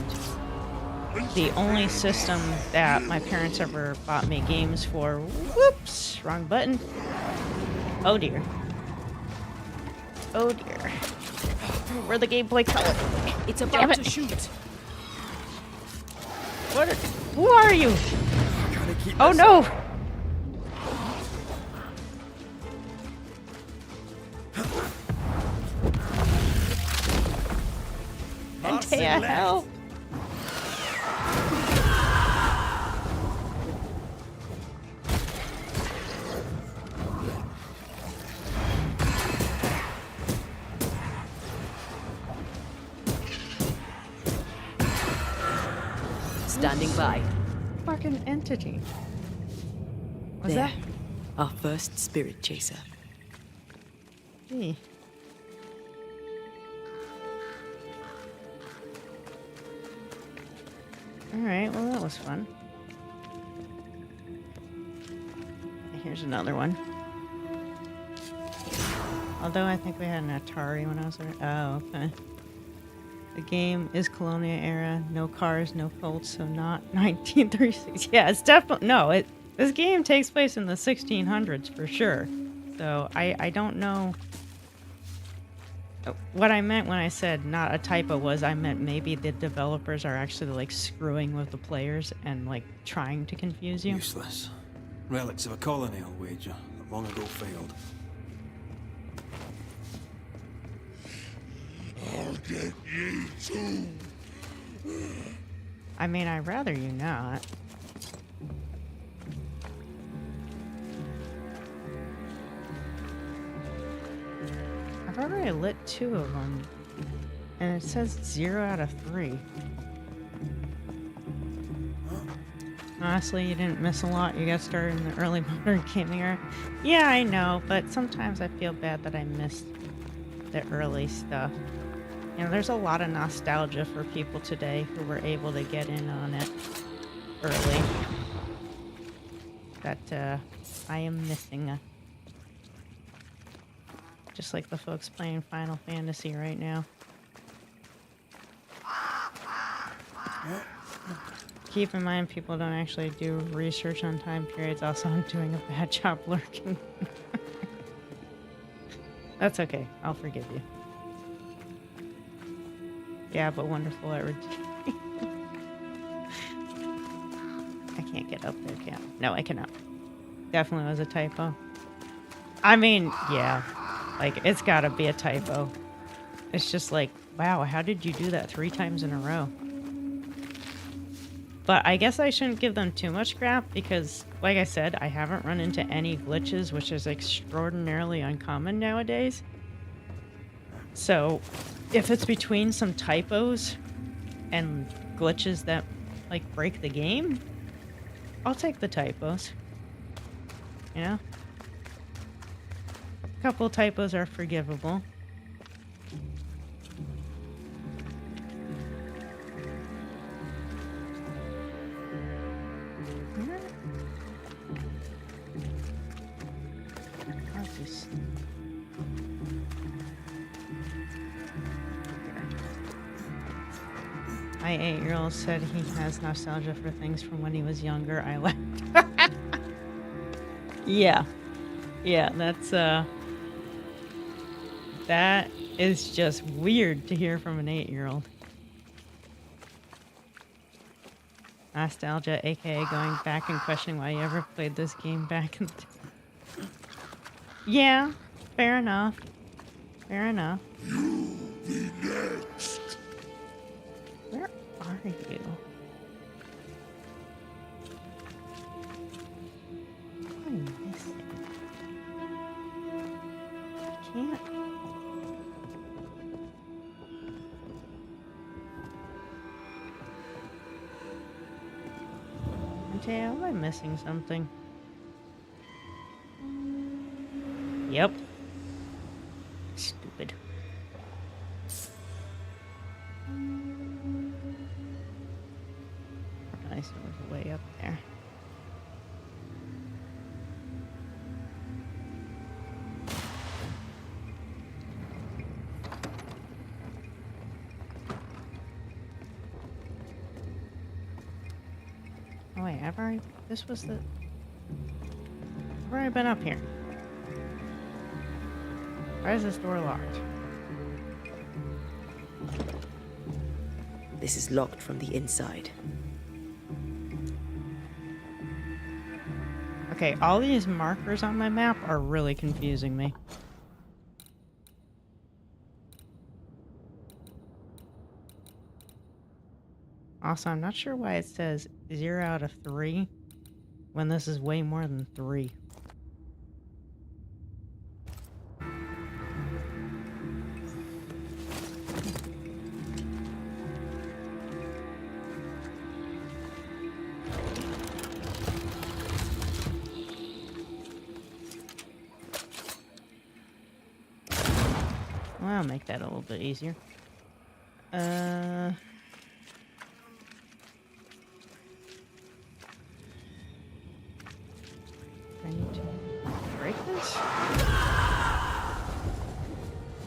the only system that my parents ever bought me games for, whoops, wrong button. Oh dear. Oh dear. Where the Game Boy Color? It's about to shoot. Who are you? Oh no! Antea, help! Standing by. Fucking entity. Was There. that? Our first spirit chaser. Gee. Alright, well that was fun. Here's another one. Although I think we had an Atari when I was there. Oh, okay. The game is colonial era, no cars, no Colts, so not 1936. Yeah, it's definitely... No, this game takes place in the 1600s for sure. So I don't know... What I meant when I said not a typo was I meant maybe the developers are actually like screwing with the players and like trying to confuse you. Useless. Relics of a colony, I'll wager, that long ago failed. I'll get you too. I mean, I'd rather you not. I've already lit 2 of them, and it says 0 out of 3. Honestly, you didn't miss a lot. You got started in the early modern gaming era. Yeah, I know, but sometimes I feel bad that I missed the early stuff. You know, there's a lot of nostalgia for people today who were able to get in on it early that I am missing. Just like the folks playing Final Fantasy right now. Keep in mind, people don't actually do research on time periods. Also, I'm doing a bad job lurking. That's okay. I'll forgive you. Yeah, but wonderful at I can't get up there, can I? No, I cannot. Definitely was a typo. I mean, yeah. Like, it's gotta be a typo. It's just like, wow, how did you do that 3 times in a row? But I guess I shouldn't give them too much crap because, like I said, I haven't run into any glitches, which is extraordinarily uncommon nowadays. So, if it's between some typos and glitches that, like, break the game, I'll take the typos. You know? A couple typos are forgivable. My 8-year-old said he has nostalgia for things from when he was younger. I laughed. Yeah. Yeah, that is just weird to hear from an 8-year-old. Nostalgia, aka going back and questioning why you ever played this game back in the Yeah, fair enough. Fair enough. You be next. Where are you? What am I missing? I can't. Mateo, am I missing something? Yep. Stupid. Nice, it was way up there. Oh wait, I've already... This was the... I've already been up here. Why is this door locked? This is locked from the inside. Okay, all these markers on my map are really confusing me. Also, I'm not sure why it says 0 out of 3 when this is way more than 3. Well, I'll make that a little bit easier. I need to break this?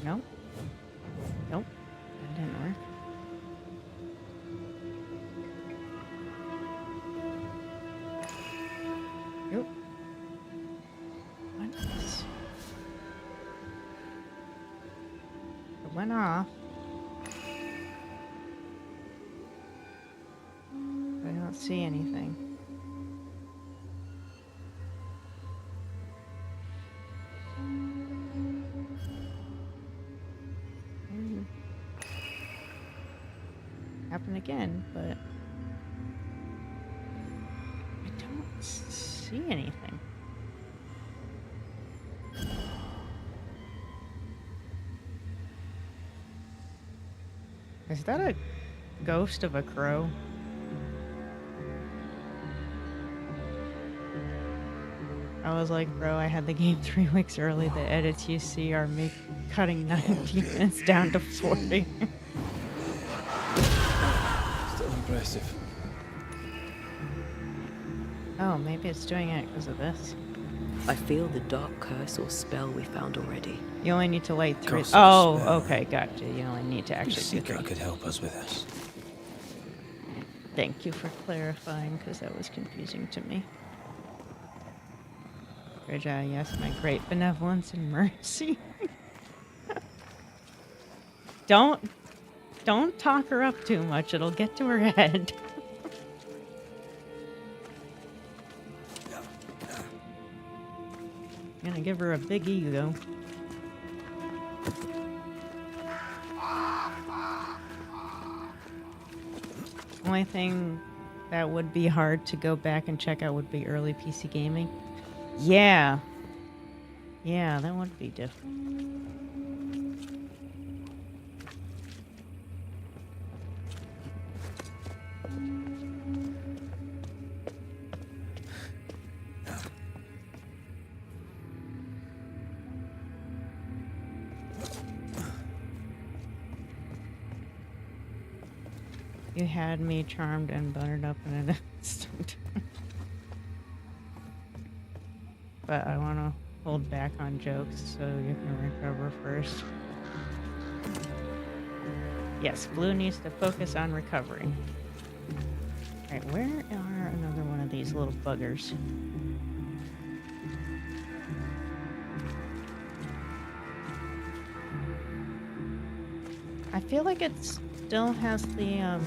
No? Nope. That didn't work. Nope. What is... It went off. But I don't see anything. Happen again, but I don't see anything. Is that a ghost of a crow? I was like, bro, I had the game 3 weeks early. The edits you see are me cutting 90 minutes down to 40. Still impressive. Oh, maybe it's doing it because of this. I feel the dark curse or spell we found already. You only need to light 3. Curse or Oh, spell. okay, gotcha. You only need to actually do Seeker 3. could help us with this. Thank you for clarifying, because that was confusing to me. Yes, my great benevolence and mercy. Don't talk her up too much. It'll get to her head. I'm gonna give her a big ego. Only thing that would be hard to go back and check out would be early PC gaming. Yeah. Yeah, that would be different. You had me charmed and buttered up in an instant. But I want to hold back on jokes so you can recover first. Yes, Blue needs to focus on recovering. Alright, where are another one of these little buggers? I feel like it still has the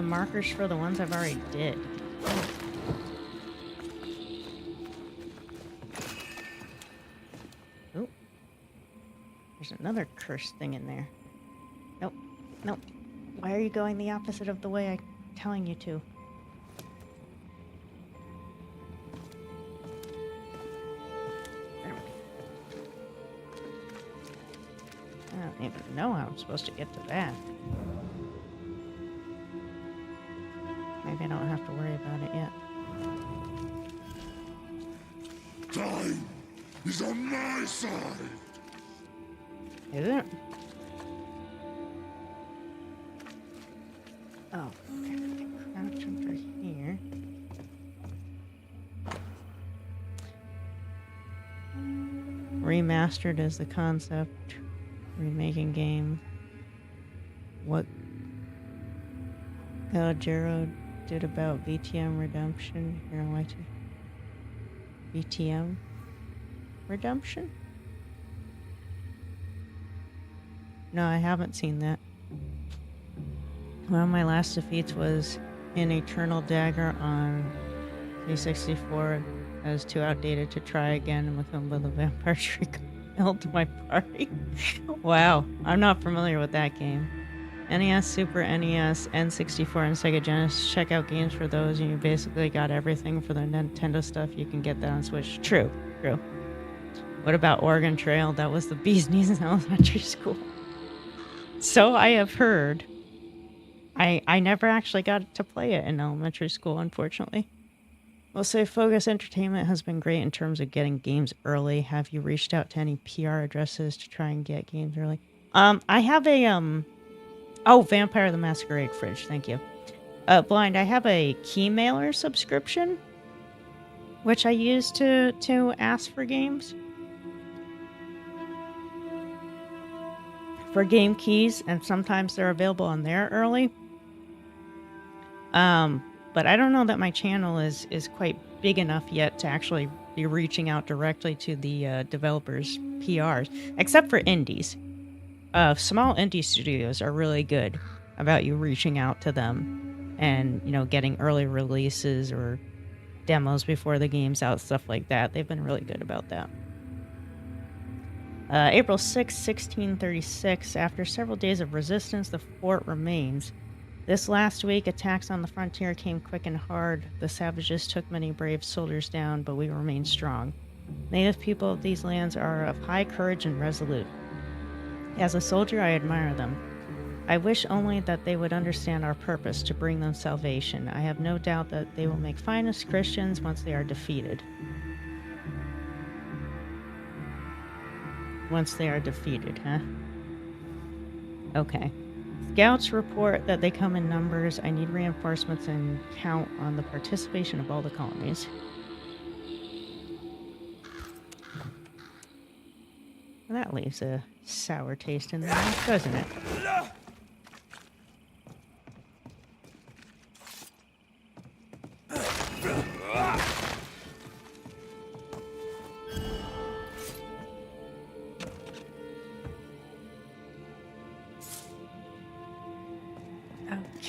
markers for the ones I've already did. Oh. There's another cursed thing in there. Nope. Nope. Why are you going the opposite of the way I'm telling you to? I don't even know how I'm supposed to get to that. Maybe I don't have to worry about it yet. Time is on my side. Is it? Oh, okay. Crouch over here. Remastered is the concept. Remaking game. What Jero did about VTM Redemption. Here, I like to. VTM Redemption? No, I haven't seen that. One of my last defeats was in Eternal Dagger on 364. I was too outdated to try again, and Macumba the Vampire Shriek held my party. Wow, I'm not familiar with that game. NES, Super NES, N64, and Sega Genesis. Check out games for those, and you basically got everything for the Nintendo stuff. You can get that on Switch. True, true. What about Oregon Trail? That was the bee's knees in elementary school. So I have heard. I never actually got to play it in elementary school, unfortunately. We'll say Focus Entertainment has been great in terms of getting games early. Have you reached out to any PR addresses to try and get games early? I have a oh, Vampire the Masquerade fridge, thank you. Blind, I have a key mailer subscription, which I use to ask for games. For game keys, and sometimes they're available on there early. But I don't know that my channel is quite big enough yet to actually be reaching out directly to the developers' PRs, except for indies. Small indie studios are really good about you reaching out to them and, you know, getting early releases or demos before the game's out, stuff like that. They've been really good about that. April 6, 1636. After several days of resistance, the fort remains. This last week, attacks on the frontier came quick and hard. The savages took many brave soldiers down, but we remain strong. Native people of these lands are of high courage and resolute. As a soldier, I admire them. I wish only that they would understand our purpose to bring them salvation. I have no doubt that they will make finest Christians once they are defeated. Once they are defeated, huh? Okay. Scouts report that they come in numbers. I need reinforcements and count on the participation of all the colonies. Well, that leaves a sour taste in the mouth, doesn't it?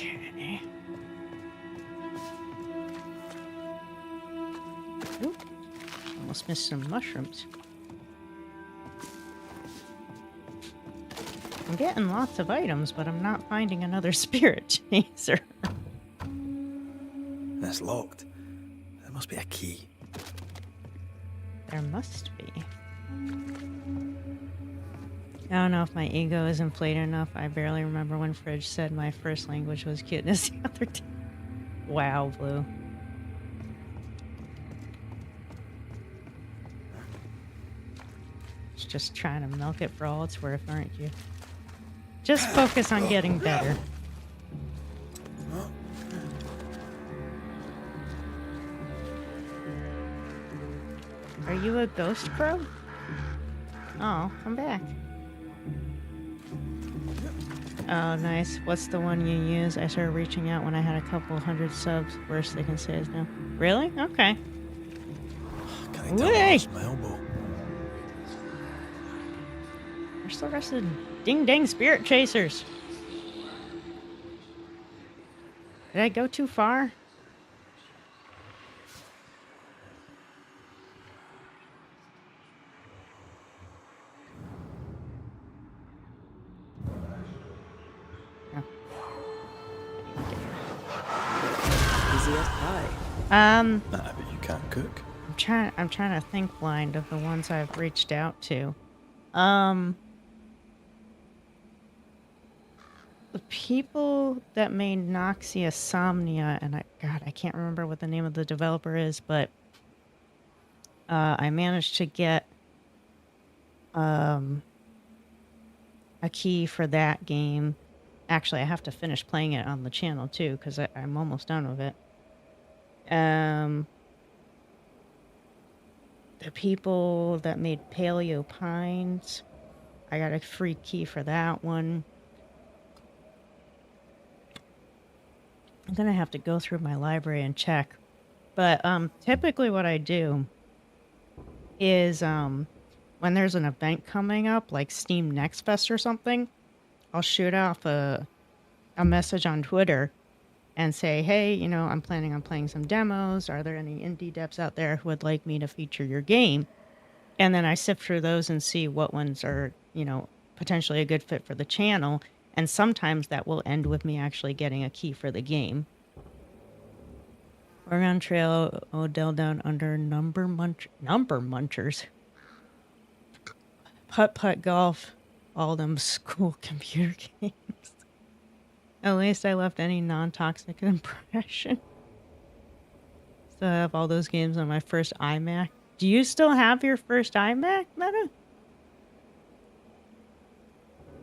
Okay. Oop. Almost missed some mushrooms. I'm getting lots of items, but I'm not finding another spirit chaser. It's locked. There must be a key. There must be. I don't know if my ego is inflated enough. I barely remember when Fridge said my first language was cuteness the other day. Wow, Blue. Just trying to milk it for all it's worth, aren't you? Just focus on getting better. Are you a ghost crow? Oh, I'm back. Oh, nice. What's the one you use? I started reaching out when I had a couple hundred subs. Worst they can say is no. Really? Okay. Can I tell I lost my elbow? Where's the rest of the ding-dang spirit chasers? Did I go too far? Easy as pie. Nah, but you can't cook. I'm trying to think blind of the ones I've reached out to. The people that made Noxia Somnia, and I can't remember what the name of the developer is, but I managed to get a key for that game. Actually, I have to finish playing it on the channel too, because I'm almost done with it. The people that made Paleo Pines, I got a free key for that one. I'm gonna have to go through my library and check. But typically what I do is when there's an event coming up, like Steam Next Fest or something, I'll shoot off a message on Twitter and say, hey, you know, I'm planning on playing some demos. Are there any indie devs out there who would like me to feature your game? And then I sift through those and see what ones are, you know, potentially a good fit for the channel. And sometimes that will end with me actually getting a key for the game. Oregon Trail, Odell down under number munchers. Putt-putt golf, all them school computer games. At least I left any non-toxic impression. Still have all those games on my first iMac. Do you still have your first iMac, Meta?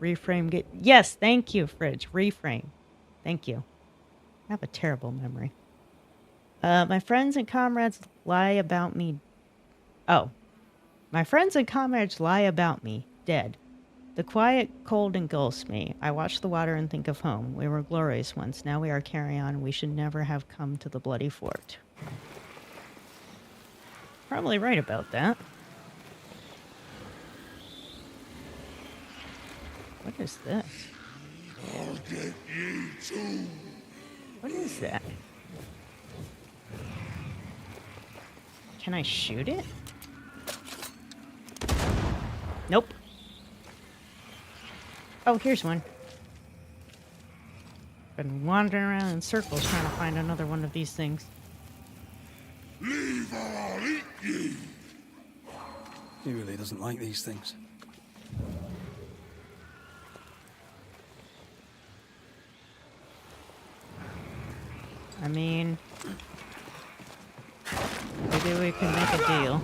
Reframe get... Yes, thank you, Fridge. Reframe. Thank you. I have a terrible memory. My friends and comrades lie about me... Oh. My friends and comrades lie about me. Dead. The quiet cold engulfs me. I watch the water and think of home. We were glorious once. Now we are carry on. We should never have come to the bloody fort. Probably right about that. What is this? I'll get you too. What is that? Can I shoot it? Nope. Oh, here's one. Been wandering around in circles trying to find another one of these things. Leave or I'll eat you. He really doesn't like these things. I mean, maybe we could make a deal.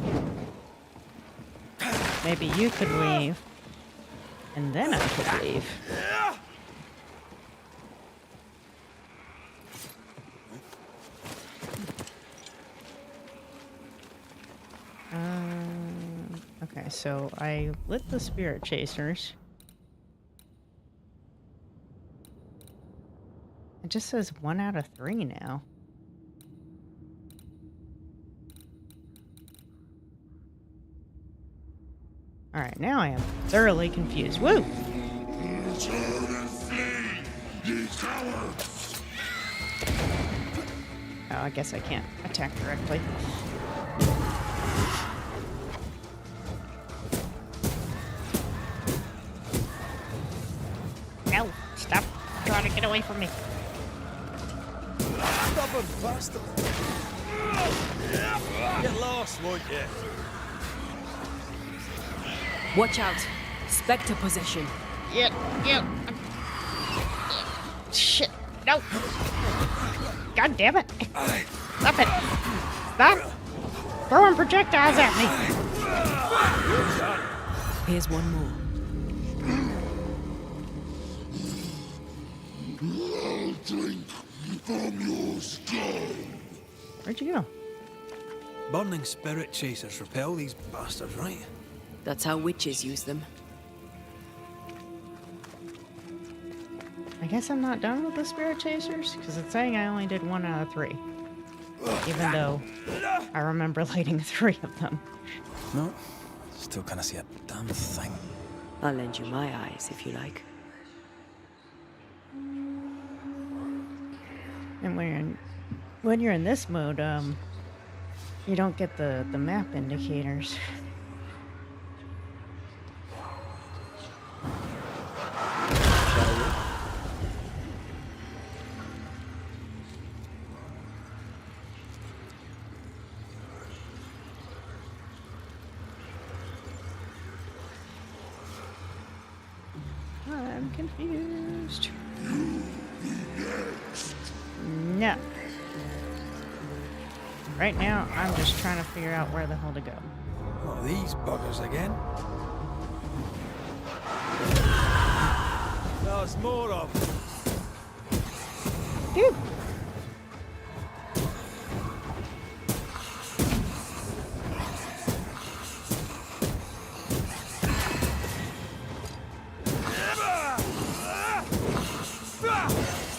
Maybe you could leave, and then I could leave. Okay, so I lit the spirit chasers. It just says 1 out of 3 now. Alright, now I am thoroughly confused. Woo! Turn and flee, ye cowards! Oh, I guess I can't attack directly. No! Stop trying to get away from me. Stubborn bastard! Get lost, won't you? Watch out. Spectre possession. Yeah. Shit. No. God damn it. Stop it. Stop throwing projectiles at me. Here's one more. I'll drink from your skull. Where'd you go? Burning spirit chasers repel these bastards, right? That's how witches use them. I guess I'm not done with the spirit chasers, because it's saying I only did 1 out of 3. Even though I remember lighting 3 of them. No, still can't see a damn thing. I'll lend you my eyes if you like. And when you're in this mode, you don't get the map indicators. I'm confused. No. Right now, I'm just trying to figure out where the hell to go. What are these buggers again? There's more of them. Phew.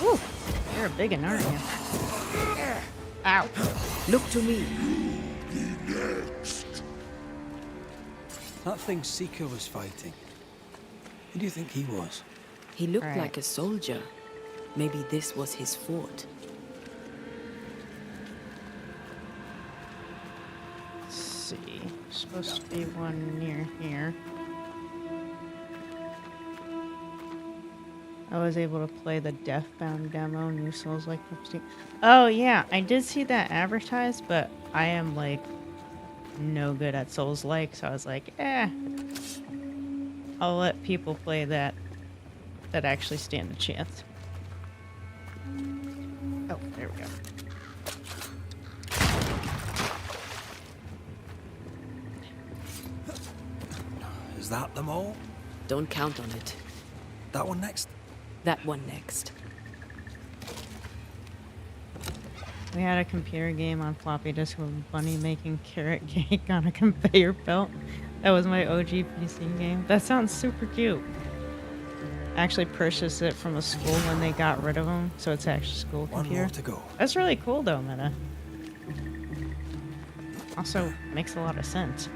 Ooh, you're a big one, aren't you? Ow. Look to me. That thing Seeker was fighting. Who do you think he was? He looked Right. like a soldier. Maybe this was his fort. Let's see. Supposed to be one near here. I was able to play the Deathbound demo, New Souls like 15. Oh yeah, I did see that advertised, but I am like no good at Souls like, so I was like, I'll let people play that actually stand a chance. Oh, there we go. Is that them all? Don't count on it. That one next? That one next. We had a computer game on floppy disk with Bunny making carrot cake on a conveyor belt. That was my OG PC game. That sounds super cute. I actually purchased it from a school when they got rid of them, so it's actually a school One computer. more to go. That's really cool though, Meta. Also, makes a lot of sense.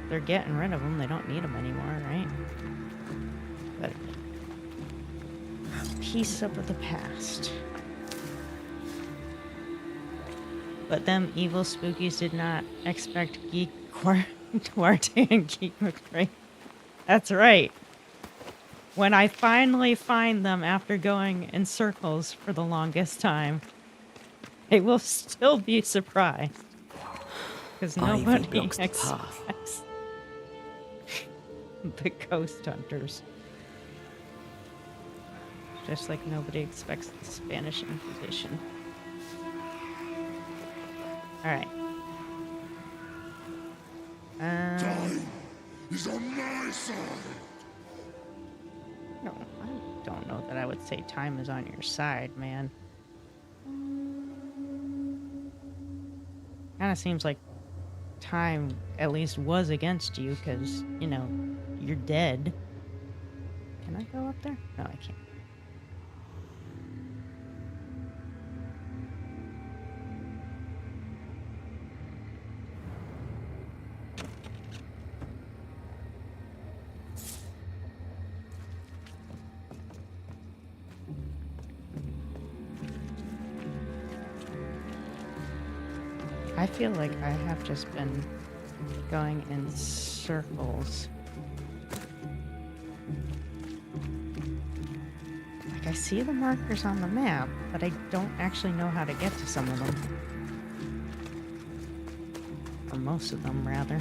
They're getting rid of them, they don't need them anymore, right? But piece of the past. But them evil spookies did not expect Geek Duarte and Geek McRae. That's right. When I finally find them after going in circles for the longest time, they will still be surprised. Because nobody blocks the expects the ghost hunters. Just like nobody expects the Spanish Inquisition. Alright. Time is on my side. No, I don't know that I would say time is on your side, man. Kind of seems like time at least was against you because, you know, you're dead. Can I go up there? No, I can't. I feel like I have just been going in circles. Like, I see the markers on the map, but I don't actually know how to get to some of them. Or most of them, rather.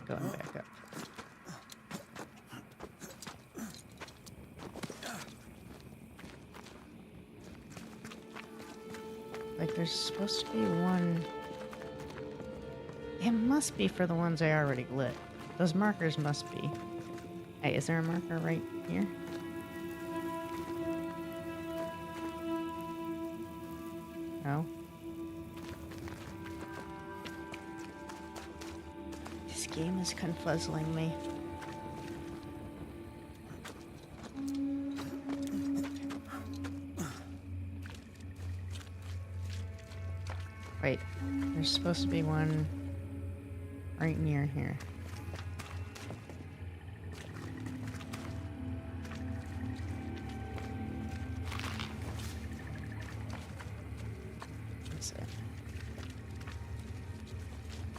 Going back up. Like, there's supposed to be one. It must be for the ones I already lit. Those markers must be. Hey, is there a marker right here? No. This game is confuzzling me. Wait, there's supposed to be one right near here. Is it?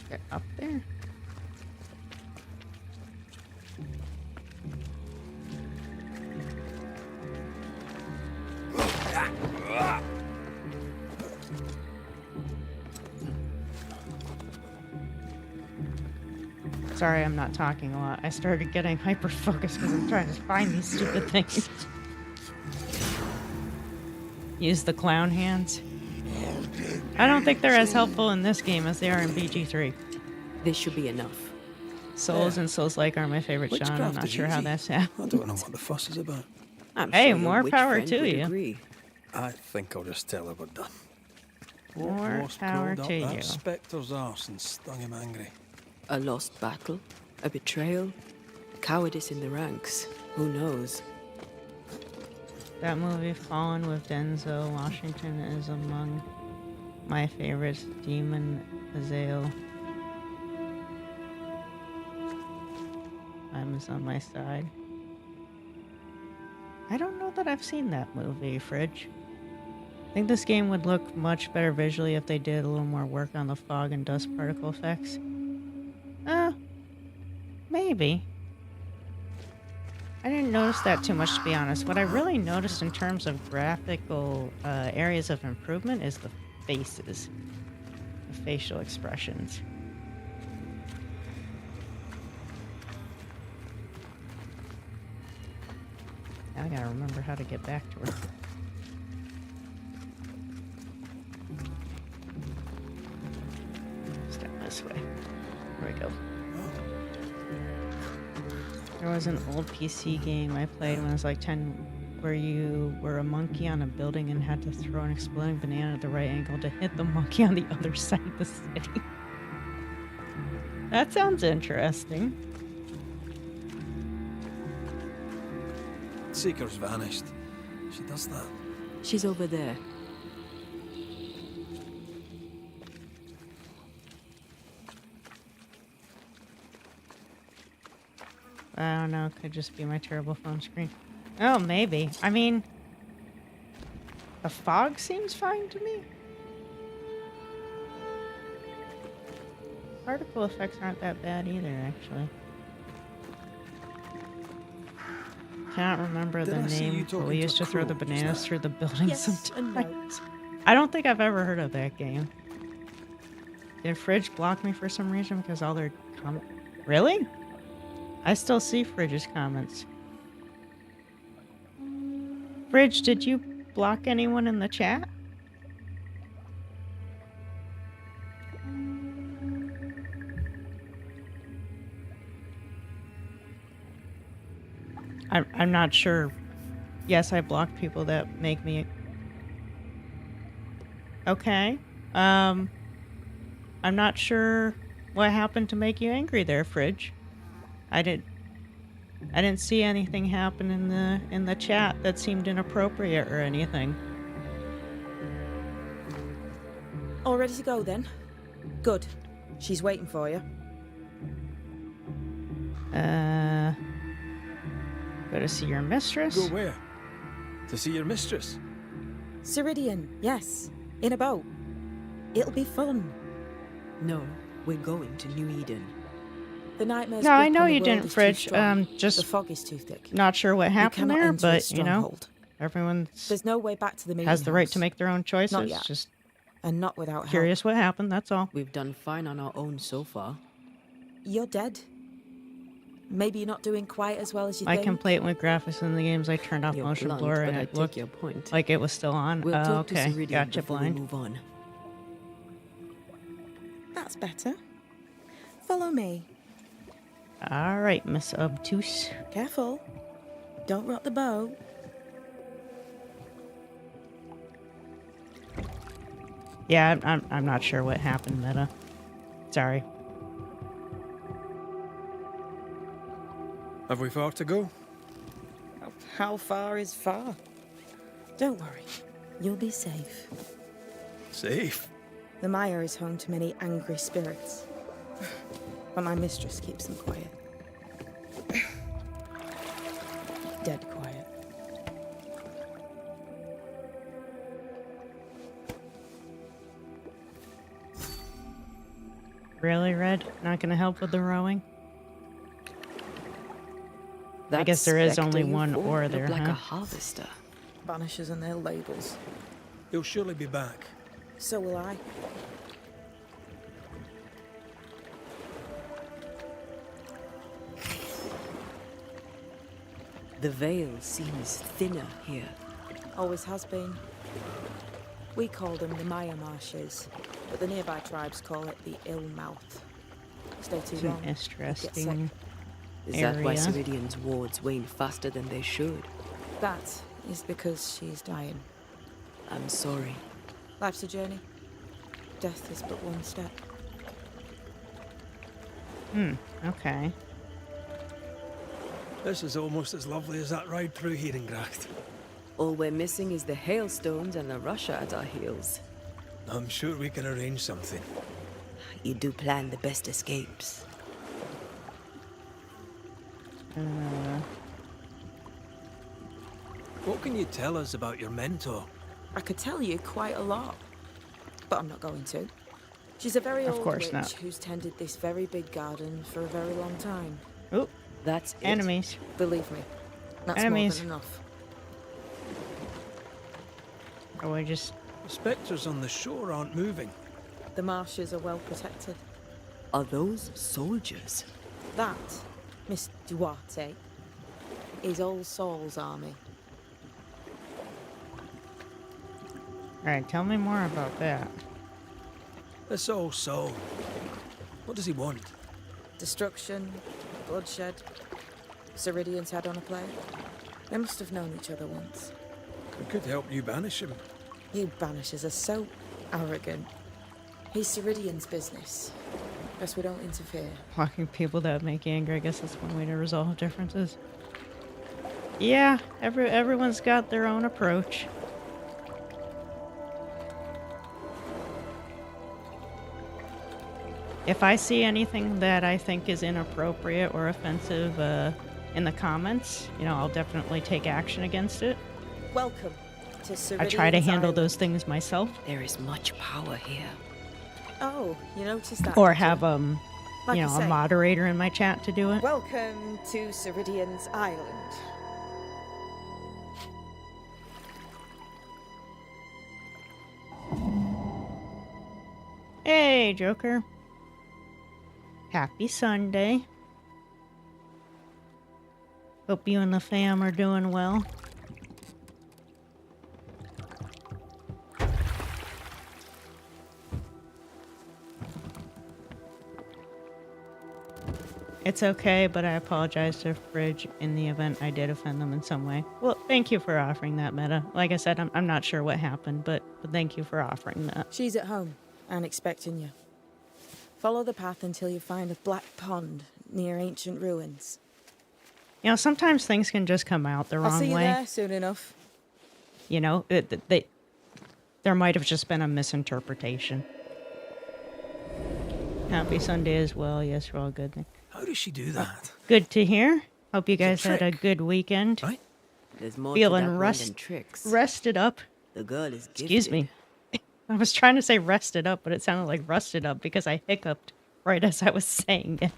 Is it up there? Sorry, I'm not talking a lot. I started getting hyper-focused because I'm trying to find these stupid things. Use the clown hands. I don't think they're as helpful in this game as they are in BG3. This should be enough. Souls and Souls-like are my favorite genre. I'm Witchcraft not is sure how easy. that's I happened. don't know what the fuss is about. I'm Hey, sure your more witch power friend to would you. agree. I think I'll just tell her we're done. More Lost power crawled to up you. that spectre's arse and stung him angry. A lost battle? A betrayal? Cowardice in the ranks? Who knows? That movie, Fallen with Denzel Washington, is among my favorites. Demon Azale. Time is on my side. I don't know that I've seen that movie, Fridge. I think this game would look much better visually if they did a little more work on the fog and dust particle effects. Maybe. I didn't notice that too much, to be honest. What I really noticed in terms of graphical areas of improvement is the faces. The facial expressions. Now I gotta remember how to get back to her. Step this way. There we go. There was an old PC game I played when I was like 10 where you were a monkey on a building and had to throw an exploding banana at the right angle to hit the monkey on the other side of the city. That sounds interesting. Seeker's vanished. She does that. She's over there. I don't know, it could just be my terrible phone screen. Oh, maybe. I mean, the fog seems fine to me. Particle effects aren't that bad either, actually. Can't remember the Did I see you name, but talking we to used a to throw the crow just bananas now? through the building Yes and no. sometimes. I don't think I've ever heard of that game. Did Fridge block me for some reason because all their comment. Really? I still see Fridge's comments. Fridge, did you block anyone in the chat? I'm not sure. Yes, I blocked people that make me... Okay. I'm not sure what happened to make you angry there, Fridge. I didn't see anything happen in the chat that seemed inappropriate or anything. All ready to go then? Good. She's waiting for you. Go to see your mistress? Go where? To see your mistress? Ceridian, yes. In a boat. It'll be fun. No, we're going to New Eden. The nightmares. No, I grip know on the you world didn't, is too Fridge. strong. Just the fog is too thick. not sure what You happened cannot there, enter its but you know, stronghold. everyone's There's no way back to the meeting has the right house. to make their own choices. Not yet. Just And not without curious help. what happened, that's all. We've done fine on our own so far. You're dead. Maybe you're not doing quite as well as you My think. complaint with graphics in the games, I turned off You're motion blunt, blur but and I it take looked your point. like it was still on. We'll talk to Okay, Ceridian gotcha, before blind. we move on. That's better. Follow me. All right, Miss Obtuse. Careful. Don't rock the boat. Yeah, I'm not sure what happened, Meta. Sorry. Have we far to go? How far is far? Don't worry. You'll be safe. Safe. The Mire is home to many angry spirits. But my mistress keeps them quiet. Dead quiet. Really, Red? Not gonna help with the rowing? I guess there is only one oar there, like huh? a harvester. Banishers and their labels. He'll surely be back. So will I. The veil seems thinner here. Always has been. We call them the Maya Marshes, but the nearby tribes call it the Ill Mouth. Stay too It's an long. interesting Is that why area. Ceridian's wards wane faster than they should? That is because she's dying. I'm sorry. Life's a journey. Death is but one step. Okay. This is almost as lovely as that ride through Herengracht. All we're missing is the hailstones and the Russia at our heels. I'm sure we can arrange something. You do plan the best escapes. What can you tell us about your mentor? I could tell you quite a lot, but I'm not going to. She's a very Of old course witch not. who's tended this very big garden for a very long time. Oh, That's it. enemies. Believe me, that's Enemies. more than enough. Or we just... The spectres on the shore aren't moving. The marshes are well protected. Are those soldiers? That, Miss Duarte, is All Souls' army. Alright, tell me more about that. This old soul. What does he want? Destruction, bloodshed. Ceridian's head on a plate. They must have known each other once. We could help you banish him. You Banishers are so arrogant. He's Ceridian's business. Guess we don't interfere. Blocking people that make you angry, I guess that's one way to resolve differences. Yeah, everyone's got their own approach. If I see anything that I think is inappropriate or offensive in the comments, you know, I'll definitely take action against it. Welcome to Ceridian's I try to handle Island. those things myself, There is much power here. Oh, you noticed that? or did you? have Like you I know, a say, moderator in my chat to do it. Welcome to Ceridian's Island. Hey, Joker. Happy Sunday. Hope you and the fam are doing well. It's okay, but I apologize to Fridge in the event I did offend them in some way. Well, thank you for offering that, Meta. Like I said, I'm not sure what happened, but thank you for offering that. She's at home and expecting you. Follow the path until you find a black pond near ancient ruins. You know, sometimes things can just come out the wrong way. I'll see you there soon enough. You know, there might have just been a misinterpretation. Happy Sunday as well. Yes, we're all good. How does she do that? Good to hear. Hope you guys It's a had a trick, good weekend. right? There's more Feeling to that one than tricks. rested up. The girl is gifted. Excuse me. I was trying to say rested up, but it sounded like rusted up because I hiccuped right as I was saying it.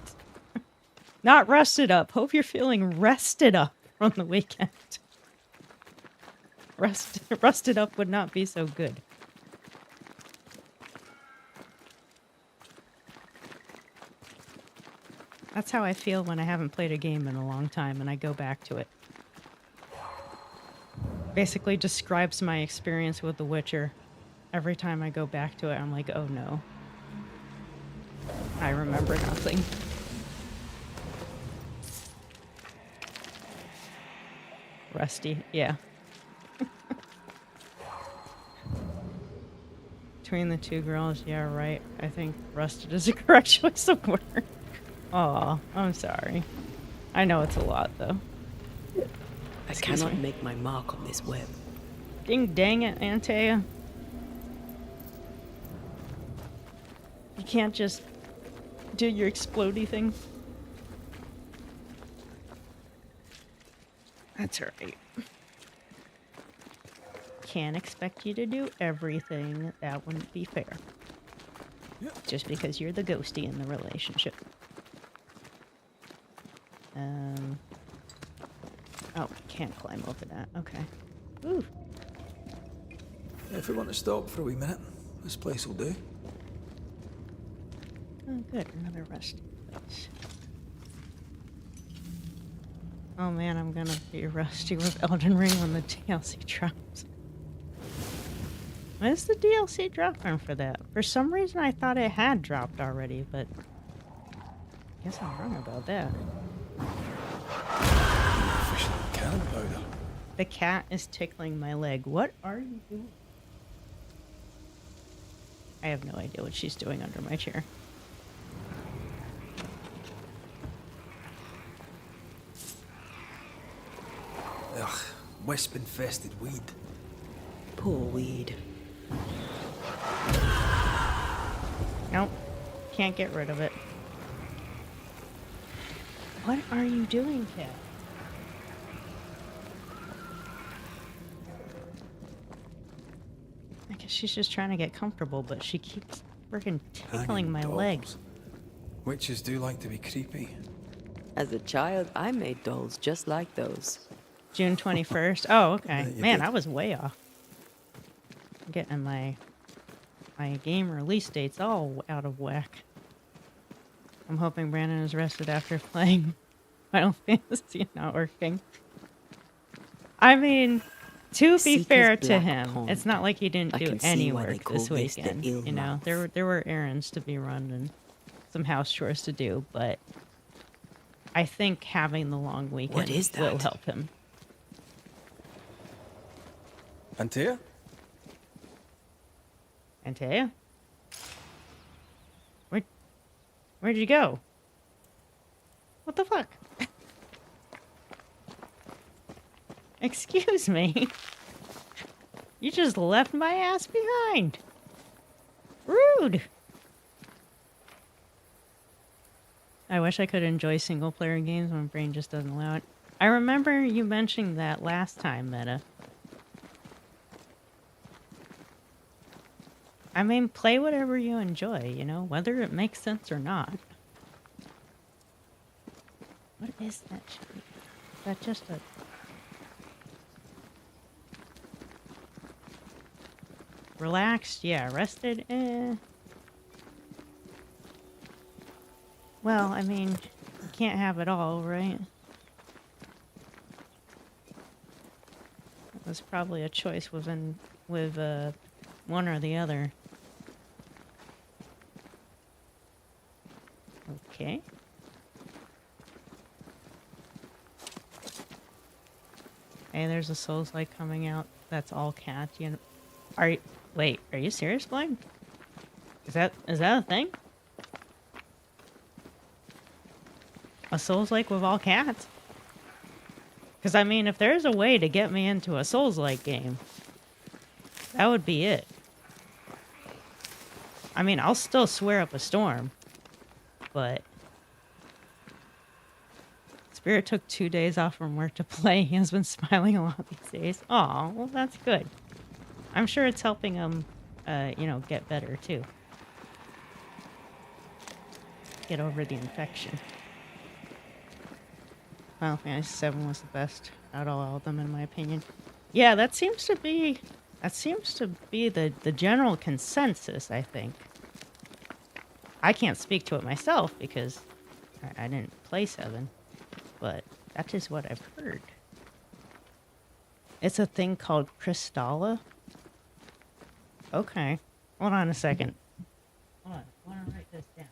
Not rusted up. Hope you're feeling rested up from the weekend. Rusted up would not be so good. That's how I feel when I haven't played a game in a long time and I go back to it. Basically describes my experience with The Witcher. Every time I go back to it, I'm like, oh no. I remember nothing. Rusty, yeah. Between the two girls, yeah, right. I think rusted is a correct choice of word. Aw, I'm sorry. I know it's a lot, though. I cannot make my mark on this web. Ding dang it, Antea. You can't just do your explodey thing. That's alright. Can't expect you to do everything. That wouldn't be fair. Just because you're the ghosty in the relationship. Oh, can't climb over that. Okay. Ooh. If we want to stop for a wee minute, this place will do. Oh, good. Another rusty place. Oh man, I'm gonna be rusty with Elden Ring when the DLC drops. When is the DLC dropping for that? For some reason I thought it had dropped already, but I guess I'm wrong about that. Official cannon powder. The cat is tickling my leg. What are you doing? I have no idea what she's doing under my chair. Ugh, wisp-infested weed. Poor weed. Nope. Can't get rid of it. What are you doing, cat? I guess she's just trying to get comfortable, but she keeps freaking tickling Hanging my dolls. leg. Witches do like to be creepy. As a child, I made dolls just like those. June 21st. Oh, okay. Bet you Man, did. I was way off. I'm getting my game release dates all out of whack. I'm hoping Brandon is rested after playing Final Fantasy not working. I mean, to be Seeker's fair to Black him, Pond. it's not like he didn't I do can see any why they work call this this the weekend. ill You know, mouth. there were errands to be run and some house chores to do, but I think having the long weekend is will that? help him. Antea? Antea? Where'd you go? What the fuck? Excuse me. You just left my ass behind. Rude. I wish I could enjoy single-player games. My brain just doesn't allow it. I remember you mentioning that last time, Meta. I mean, play whatever you enjoy, you know, whether it makes sense or not. What is that shit? Is that just a... Relaxed? Yeah. Rested? Eh. Well, I mean, you can't have it all, right? It was probably a choice with one or the other. Okay. Hey, there's a Souls-like coming out. That's all cats. You know, wait, are you serious, Blaine? Is that a thing? A Souls-like with all cats? Because, I mean, if there's a way to get me into a Souls-like game, that would be it. I mean, I'll still swear up a storm, but... Spirit took 2 days off from work to play. He has been smiling a lot these days. Aw, well, that's good. I'm sure it's helping him, you know, get better, too. Get over the infection. Final Fantasy VII was the best out of all of them, in my opinion. Yeah, that seems to be the general consensus, I think. I can't speak to it myself because I didn't play 7, but that is what I've heard. It's a thing called Crystalla. Okay. Hold on a second. Hold on. I want to write this down.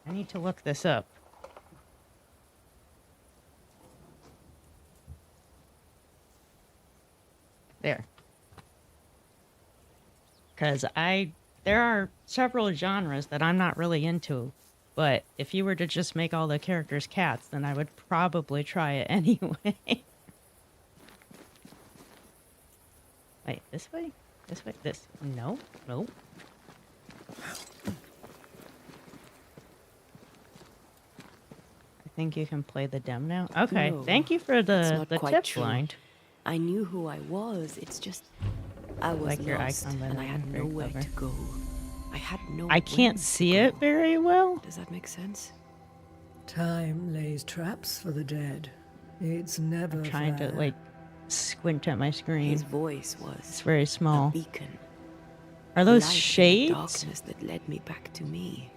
I need to look this up. There. Because there are several genres that I'm not really into, but if you were to just make all the characters cats, then I would probably try it anyway. Wait, this way? This way? This? No? Nope. I think you can play the dem now. Okay, No, thank you for the quite tip, true. Blind. I knew who I was. It's just I was Like your lost, icon, by the and I way, had very nowhere clever. to go. I had no. I can't see it very well. Does that make sense? Time lays traps for the dead. It's never Trying to, fair. like, squint at my screen. His voice It's was very a small. beacon. Are those Light in the shades? darkness that led me back to me,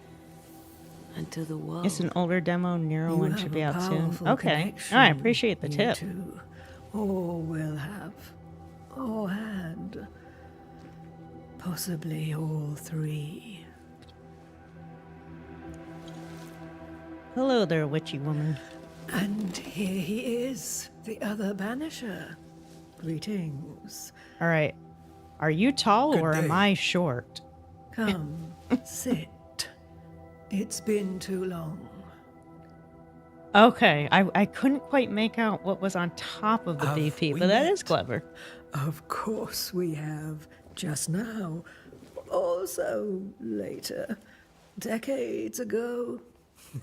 and to the world. It's an older demo. Nero You one have should a be out soon. powerful Okay. connection, Oh, I appreciate the you tip. two. Or will have. Or had. Possibly all three. Hello there, witchy woman. And here he is, the other Banisher. Greetings. All right. Are you tall Good or am day. I short? Come, sit. It's been too long. Okay. I couldn't quite make out what was on top of the Have BP, we but that met? is clever. Of course we have. Just now. Also later. Decades ago.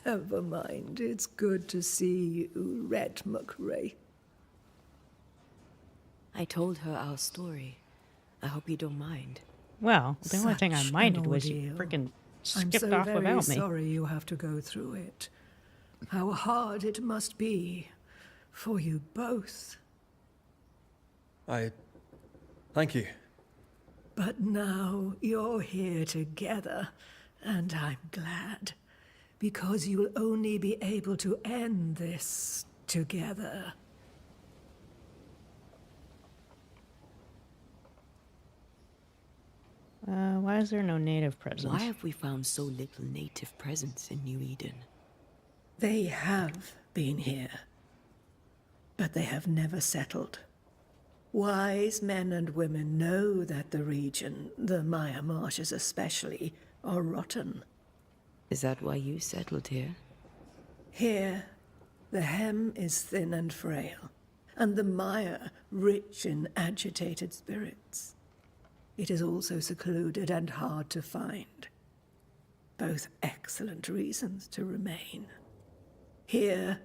Never mind. It's good to see you, Red McRae. I told her our story. I hope you don't mind. Well, the only thing I Such an minded was you ordeal. freaking I'm skipped so off very without me. sorry you have to go through it. How hard it must be for you both. Thank you. But now you're here together, and I'm glad. Because you'll only be able to end this together. Why is there no native presence? Why have we found so little native presence in New Eden? They have been here, but they have never settled. Wise men and women know that the region, the Maya Marshes especially, are rotten. Is that why you settled here? Here, the hem is thin and frail, and the mire rich in agitated spirits. It is also secluded and hard to find. Both excellent reasons to remain. Here,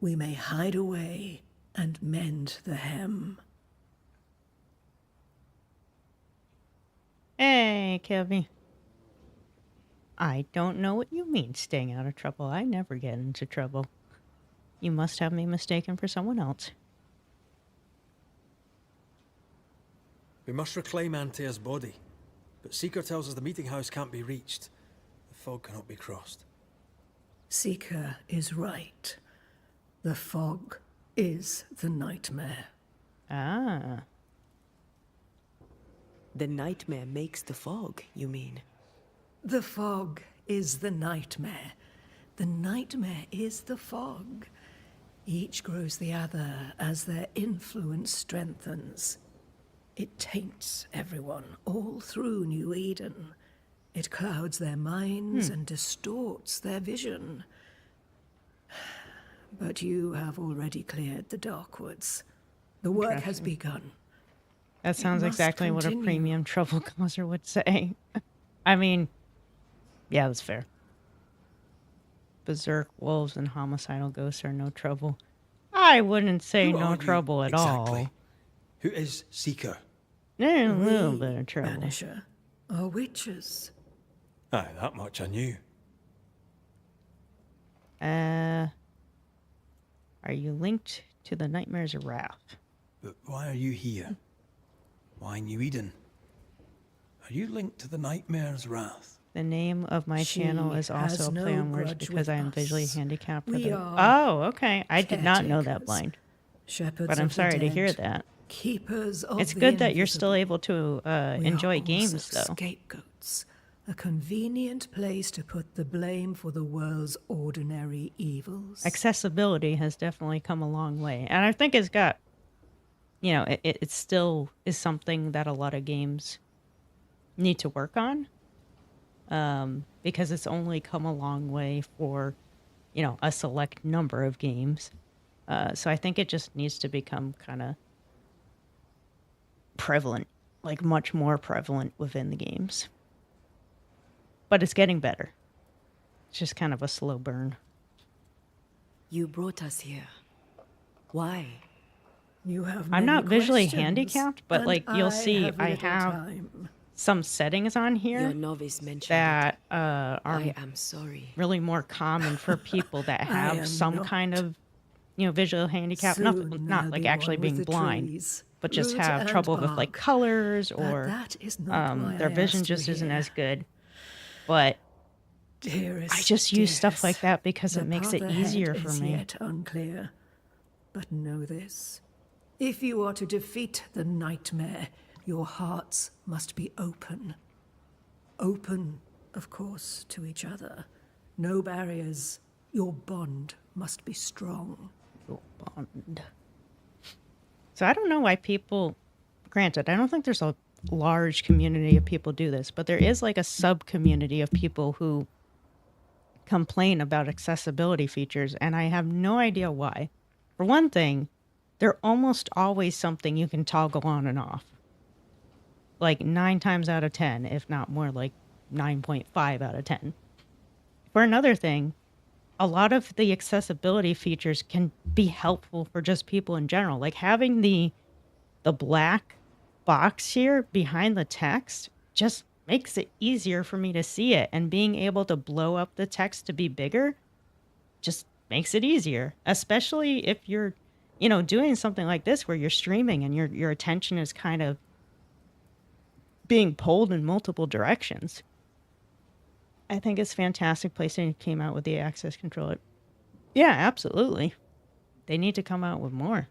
we may hide away and mend the hem. Hey, Kevy. I don't know what you mean, staying out of trouble. I never get into trouble. You must have me mistaken for someone else. We must reclaim Antea's body, but Seeker tells us the meeting house can't be reached. fog cannot be crossed. Seeker is right. The fog is the nightmare. Ah. The nightmare makes the fog, you mean? The fog is the nightmare. The nightmare is the fog. Each grows the other as their influence strengthens. It taints everyone all through New Eden. It clouds their minds and distorts their vision. But you have already cleared the Darkwoods. The work has begun. That sounds must exactly what a continue. premium trouble causer would say. I mean, yeah, that's fair. Berserk wolves and homicidal ghosts are no trouble. I wouldn't say Who no are you trouble at exactly? all. Who is Seeker? They're a little We, bit of trouble. Banisher, are witches. Aye, that much I knew. Are you linked to the Nightmare's Wrath? But why are you here? Why New Eden? Are you linked to the Nightmare's Wrath? The name of my She channel is has also a no play on words grudge because with I am visually us. handicapped. For We the... are Oh, okay. I did not know that caretakers, blind, Shepherds but I'm of the sorry to hear dead, that. Keepers of It's the good that you're still invisible. able to We enjoy are games, also though. Scapegoats, a convenient place to put the blame for the world's ordinary evils. Accessibility has definitely come a long way, and I think it's got, you know, it still is something that a lot of games need to work on, because it's only come a long way for, you know, a select number of games. So I think it just needs to become kind of prevalent, like much more prevalent within the games. But it's getting better. It's just kind of a slow burn. You brought us here. Why? You have I'm many not visually questions, handicapped, but and like you'll see, have I little have time. some settings on Your here novice mentioned that it. are I am sorry. really more common for people that I have am some not. kind of, you know, visual handicap. Soon Not there'll like be actually one with being the blind, trees, but just root have and trouble with like bark. colors, But or that is not why their I vision asked you just isn't here. as good. But Dearest, I just use stuff like dearest, that because the it makes path it ahead easier for is me. Yet unclear. But know this. If you are to defeat the nightmare, your hearts must be open. Open, of course, to each other. No barriers. Your bond must be strong. Bond. So I don't know why people, granted, I don't think there's a large community of people do this, but there is like a sub community of people who complain about accessibility features, and I have no idea why. For one thing, they're almost always something you can toggle on and off. Like 9 times out of 10, if not more, like 9.5 out of 10. For another thing, a lot of the accessibility features can be helpful for just people in general. Like having the black box here behind the text just makes it easier for me to see it, and being able to blow up the text to be bigger just makes it easier, especially if you're, you know, doing something like this where you're streaming and your attention is kind of being pulled in multiple directions. I think it's fantastic PlayStation came out with the access controller. Yeah, absolutely. They need to come out with more.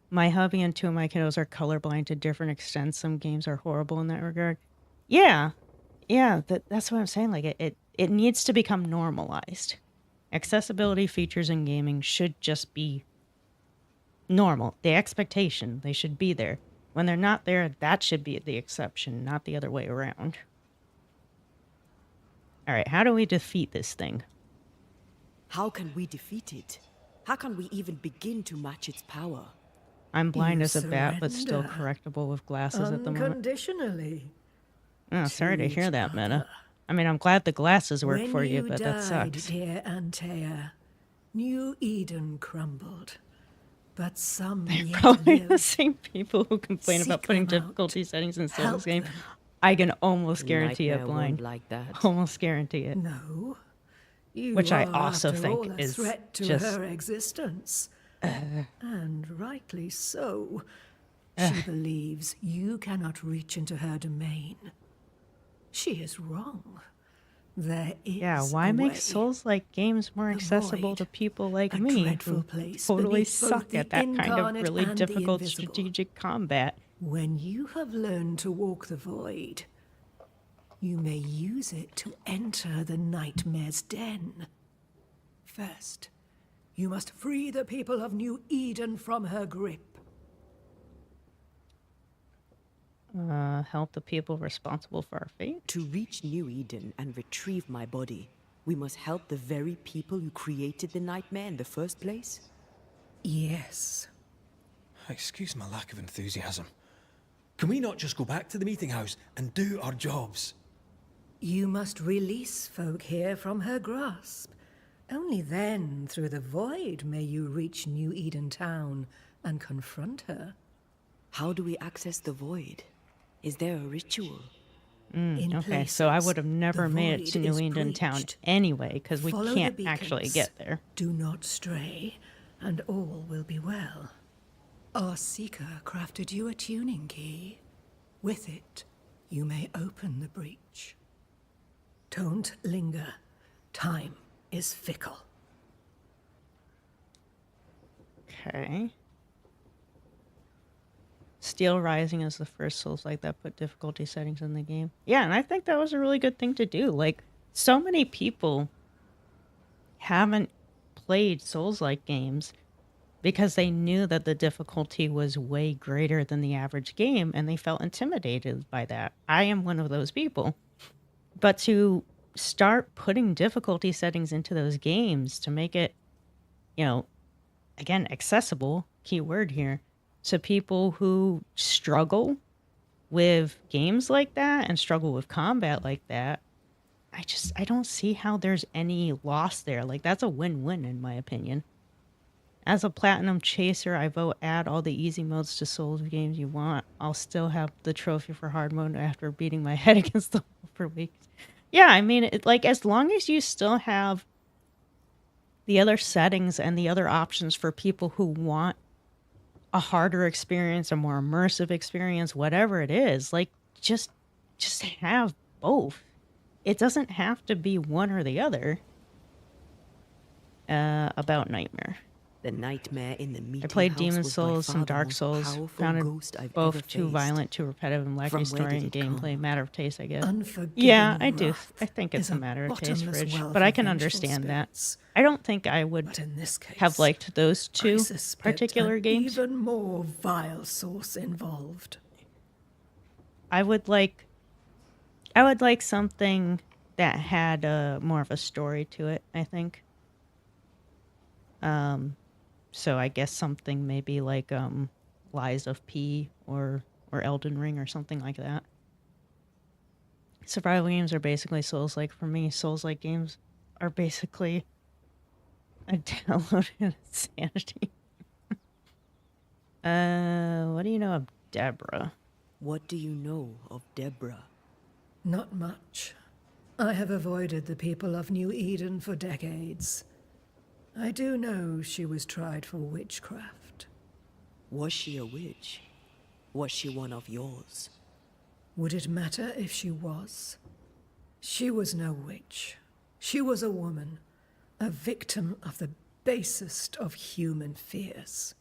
My hubby and 2 of my kiddos are colorblind to different extents. Some games are horrible in that regard. Yeah, that's what I'm saying. Like it needs to become normalized. Accessibility features in gaming should just be normal. The expectation, they should be there. When they're not there, that should be the exception, not the other way around. All right, how do we defeat this thing? How can we defeat it? How can we even begin to match its power? I'm blind You as a bat, but still surrender correctable with glasses at the moment. Unconditionally. Oh, sorry to to hear each that, Meta. other. I mean, I'm glad the glasses work When for you, you but that died, sucks. dear Antea, New Eden crumbled. But some yet Probably the live. same people who complain about Seek putting them out. difficulty settings in Help Souls game. them. I can almost guarantee it Nightmare won't blind. like that. Almost guarantee it. No. You Which I are, also after think all, a is threat to just- her existence. And rightly so. She believes you cannot reach into her domain. She is wrong. There is Yeah, why a make way. Souls-like games more The accessible void, to people like a me dreadful who place totally beneath both suck the at that kind of incarnate really and the difficult invisible. strategic combat? When you have learned to walk the void, you may use it to enter the nightmare's den. First, you must free the people of New Eden from her grip. Help the people responsible for our fate? To reach New Eden and retrieve my body, we must help the very people who created the nightmare in the first place? Yes. Excuse my lack of enthusiasm. Can we not just go back to the meeting house and do our jobs? You must release folk here from her grasp. Only then, through the void, may you reach New Eden Town and confront her. How do we access the void? Is there a ritual? Okay, so I would have never made it to New Eden Town anyway, because we can't actually get there. Do not stray, and all will be well. Our seeker crafted you a tuning key. With it, you may open the breach. Don't linger. Time is fickle. Okay. Steel Rising is the first Souls-like that put difficulty settings in the game. Yeah, and I think that was a really good thing to do. Like, so many people haven't played Souls-like games because they knew that the difficulty was way greater than the average game, and they felt intimidated by that. I am one of those people. But to start putting difficulty settings into those games to make it, you know, again, accessible, key word here, to people who struggle with games like that and struggle with combat like that, I don't see how there's any loss there. Like, that's a win-win in my opinion. As a platinum chaser, I vote add all the easy modes to Souls games you want. I'll still have the trophy for hard mode after beating my head against the wall for weeks. Yeah, I mean, like, as long as you still have the other settings and the other options for people who want a harder experience, a more immersive experience, whatever it is, like, just have both. It doesn't have to be one or the other. About Nightmare. The nightmare in the meeting I played house Demon was by Souls, far some the Dark most Souls, powerful found it ghost I've ever both too faced. violent, too repetitive, and lacking From where story did and it gameplay. come? Matter of taste, I guess. Unforgiving Yeah, I do. wrath I think it's is a matter of taste, bottomless Fridge. well But I for can vengeful understand that. spirits. I don't think I would But in this case, have liked those I two suspect particular an games. even more vile source involved. I would like something that had more of a story to it, I think. So I guess something maybe like Lies of P or Elden Ring or something like that. Survival games are basically Souls-like for me. Souls-like games are basically a download in insanity. What do you know of Deborah? What do you know of Deborah? Not much. I have avoided the people of New Eden for decades. I do know she was tried for witchcraft. Was she a witch? Was she one of yours? Would it matter if she was? She was no witch. She was a woman, a victim of the basest of human fears.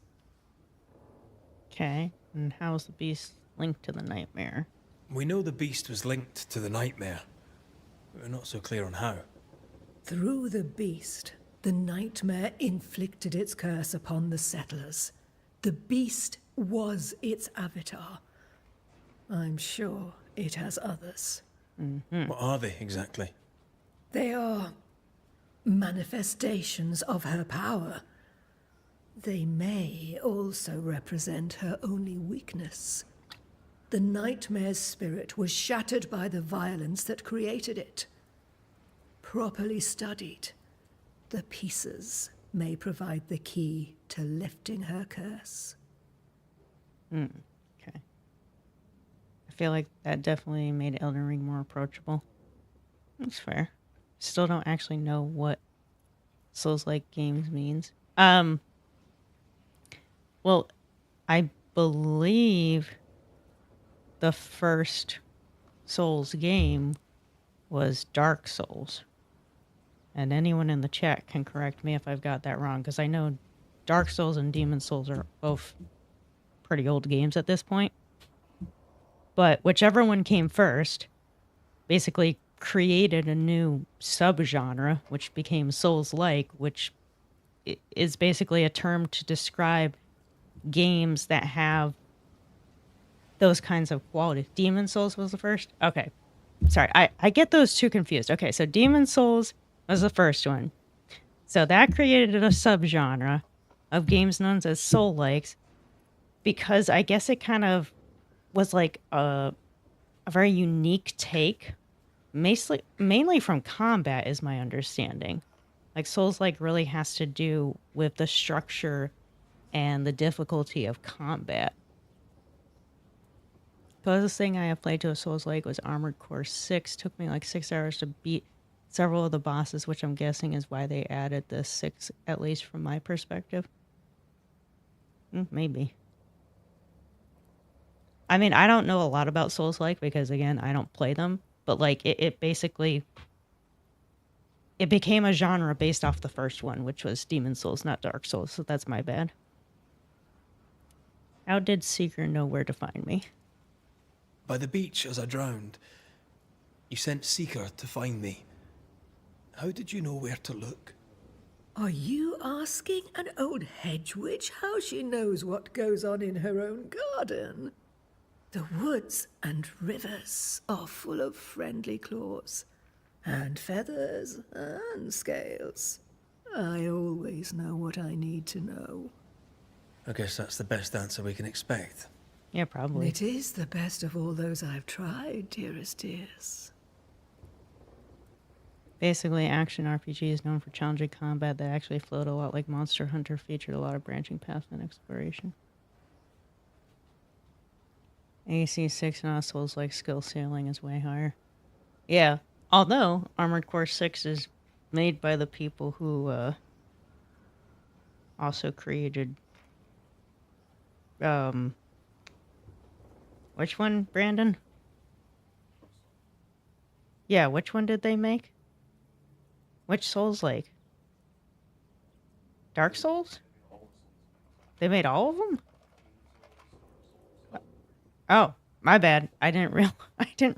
Okay, and how's the beast linked to the nightmare? We know the beast was linked to the nightmare. We're not so clear on how. Through the beast, the nightmare inflicted its curse upon the settlers. The beast was its avatar. I'm sure it has others. What are they exactly? They are manifestations of her power. They may also represent her only weakness. The nightmare's spirit was shattered by the violence that created it. Properly studied, the pieces may provide the key to lifting her curse. Okay. I feel like that definitely made Elden Ring more approachable. That's fair. Still don't actually know what Souls-like games means. Well, I believe the first Souls game was Dark Souls. And anyone in the chat can correct me if I've got that wrong, because I know Dark Souls and Demon Souls are both pretty old games at this point. But whichever one came first basically created a new subgenre, which became Souls-like, which is basically a term to describe games that have those kinds of qualities. Demon Souls was the first? Okay. Sorry, I get those two confused. Okay, so Demon Souls was the first one. So that created a subgenre of games known as Soul-likes, because I guess it kind of was like a very unique take, mainly from combat is my understanding. Like Souls-like really has to do with the structure and the difficulty of combat. The closest thing I have played to a Souls-like was Armored Core 6. Took me like 6 hours to beat several of the bosses, which I'm guessing is why they added the 6, at least from my perspective. Maybe. I mean, I don't know a lot about Souls-like because, again, I don't play them. But, like, it basically... It became a genre based off the first one, which was Demon Souls, not Dark Souls, so that's my bad. How did Seeker know where to find me? By the beach as I drowned. You sent Seeker to find me. How did you know where to look? Are you asking an old hedge witch how she knows what goes on in her own garden? The woods and rivers are full of friendly claws, and feathers and scales. I always know what I need to know. I guess that's the best answer we can expect. Yeah, probably. It is the best of all those I've tried, dearest dears. Basically, action RPG is known for challenging combat that actually flowed a lot like Monster Hunter, featured a lot of branching paths and exploration. AC6 and Souls-like skill ceiling is way higher. Yeah, although Armored Core 6 is made by the people who also created... Which one, Brandon? Yeah, which one did they make? Which Souls-like? Dark Souls? They made all of them? Oh, my bad. I didn't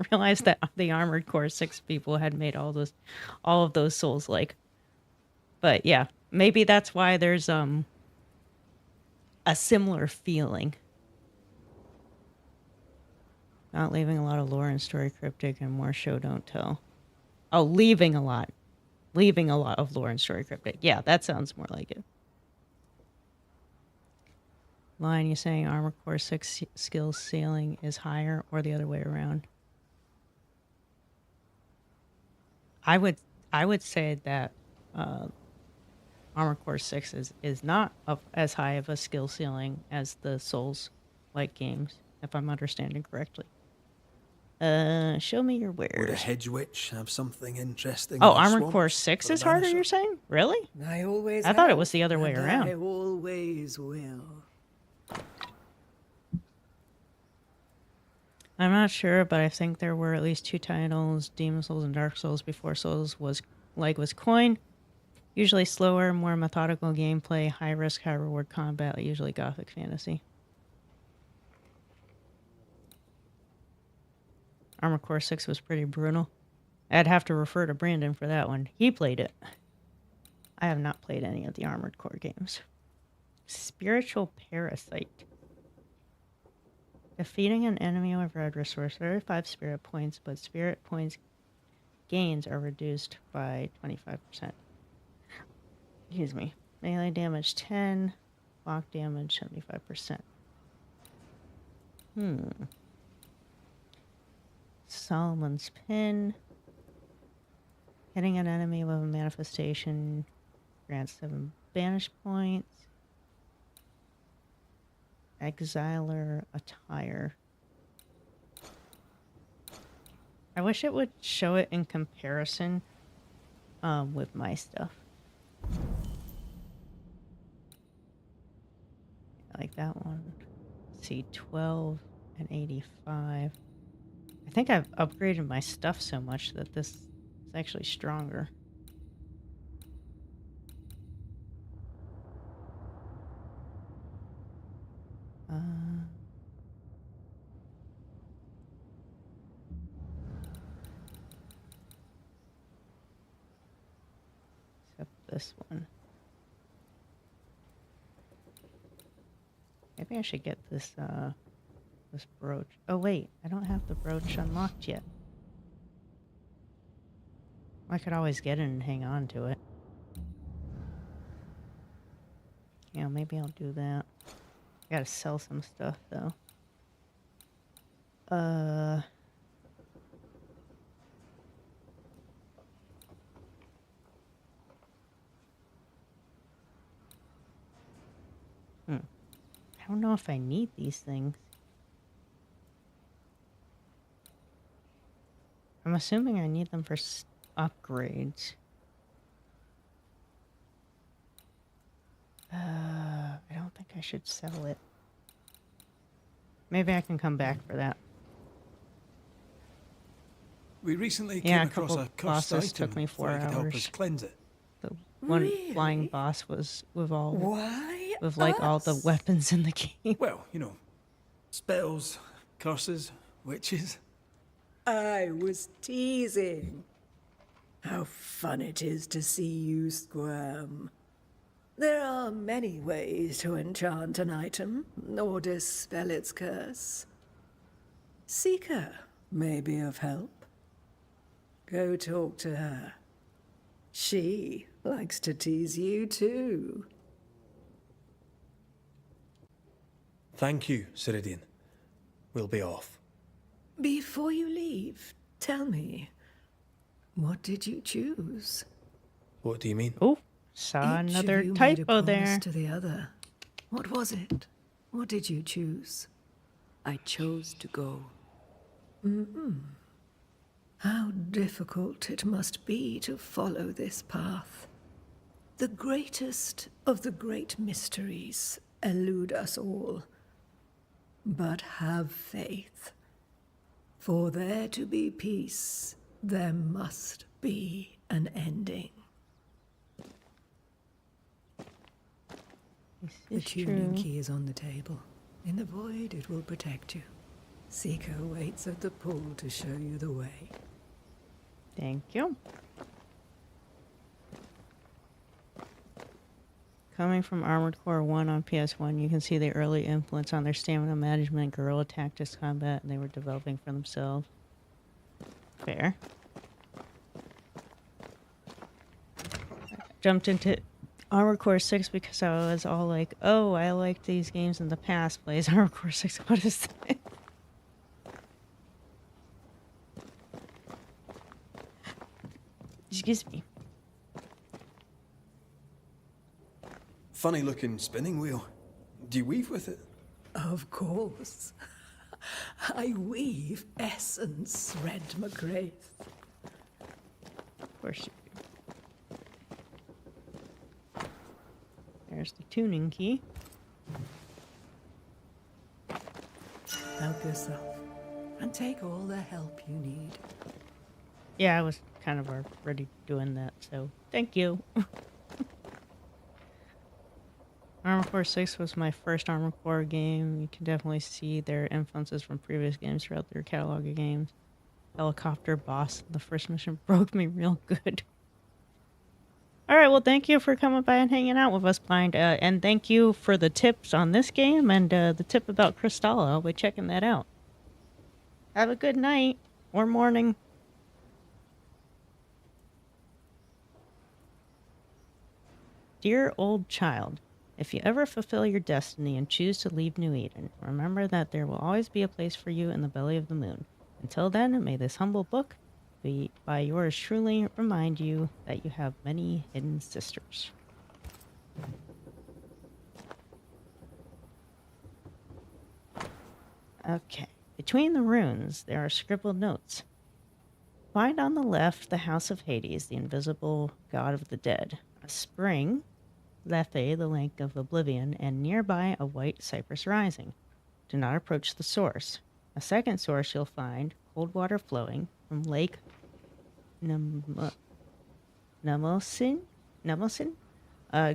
realize that the Armored Core 6 people had made all of those Souls-like. But yeah, maybe that's why there's a similar feeling. Not leaving a lot of lore and story cryptic and more show don't tell. Oh, leaving a lot of lore and story cryptic. Yeah, that sounds more like it. Line, you saying Armored Core 6 skill ceiling is higher or the other way around? I would say that Armored Core 6 is not as high of a skill ceiling as the Souls-like games, if I'm understanding correctly. Show me your wares. Would a hedge witch have something interesting? Oh, Armored Core 6 is harder, you're saying? Really? I thought it was the other way around. I always will. I'm not sure, but I think there were at least 2 titles, Demon Souls and Dark Souls, before Souls was coined. Usually slower, more methodical gameplay, high risk, high reward combat, usually gothic fantasy. Armored Core 6 was pretty brutal. I'd have to refer to Brandon for that one. He played it. I have not played any of the Armored Core games. Spiritual Parasite. Defeating an enemy with red resource 35 spirit points, but spirit points gains are reduced by 25%. Excuse me. Melee damage 10, block damage 75%. Solomon's Pin. Hitting an enemy with a manifestation grants 7 banish points. Exiler Attire. I wish it would show it in comparison with my stuff. I like that one. Let's see, 12 and 85. I think I've upgraded my stuff so much that this is actually stronger. Except this one. Maybe I should get this this brooch. Oh wait, I don't have the brooch unlocked yet. I could always get it and hang on to it. Yeah, maybe I'll do that. I gotta sell some stuff though. I don't know if I need these things. I'm assuming I need them for upgrades. I don't think I should sell it. Maybe I can come back for that. We recently came across a cursed bosses item. took me 4 Thought it could help hours. us cleanse it. The one Really? flying boss was with all Why? with like all the us? weapons in the game. Well, you know, spells, curses, witches. I was teasing. How fun it is to see you squirm. There are many ways to enchant an item or dispel its curse. Seeker may be of help. Go talk to her. She likes to tease you too. Thank you, Ceridian. We'll be off. Before you leave, tell me, what did you choose? What do you mean? Oh, saw Each another of you made a typo promise there. to the other. What was it? What did you choose? I chose to go. How difficult it must be to follow this path. The greatest of the great mysteries elude us all. But have faith. For there to be peace, there must be an ending. The It's tuning true. key is on the table. In the void, it will protect you. Seeker waits at the pool to show you the way. Thank you. Coming from Armored Core 1 on PS1, you can see the early influence on their stamina management, guerrilla tactics combat, and they were developing for themselves. Fair. Jumped into Armored Core 6 because I was all like, oh, I liked these games in the past. Plays Armored Core 6. What is that? Excuse me. Funny looking spinning wheel. Do you weave with it? Of course. I weave essence, Red McGrath. Of course you do. There's the tuning key. Help yourself, and take all the help you need. Yeah, I was kind of already doing that, so thank you. Armored Core 6 was my first Armored Core game. You can definitely see their influences from previous games throughout their catalog of games. Helicopter boss in the first mission broke me real good. Alright, well thank you for coming by and hanging out with us, Blind. And thank you for the tips on this game and the tip about Crystalla. I'll be checking that out. Have a good night or morning. Dear old child, if you ever fulfill your destiny and choose to leave New Eden, remember that there will always be a place for you in the belly of the moon. Until then, may this humble book be by yours truly remind you that you have many hidden sisters. Okay. Between the runes, there are scribbled notes. Find on the left the House of Hades, the invisible god of the dead. A spring, Lethe, the lake of oblivion, and nearby a white cypress rising. Do not approach the source. A second source you'll find, cold water flowing from Lake Nemosin,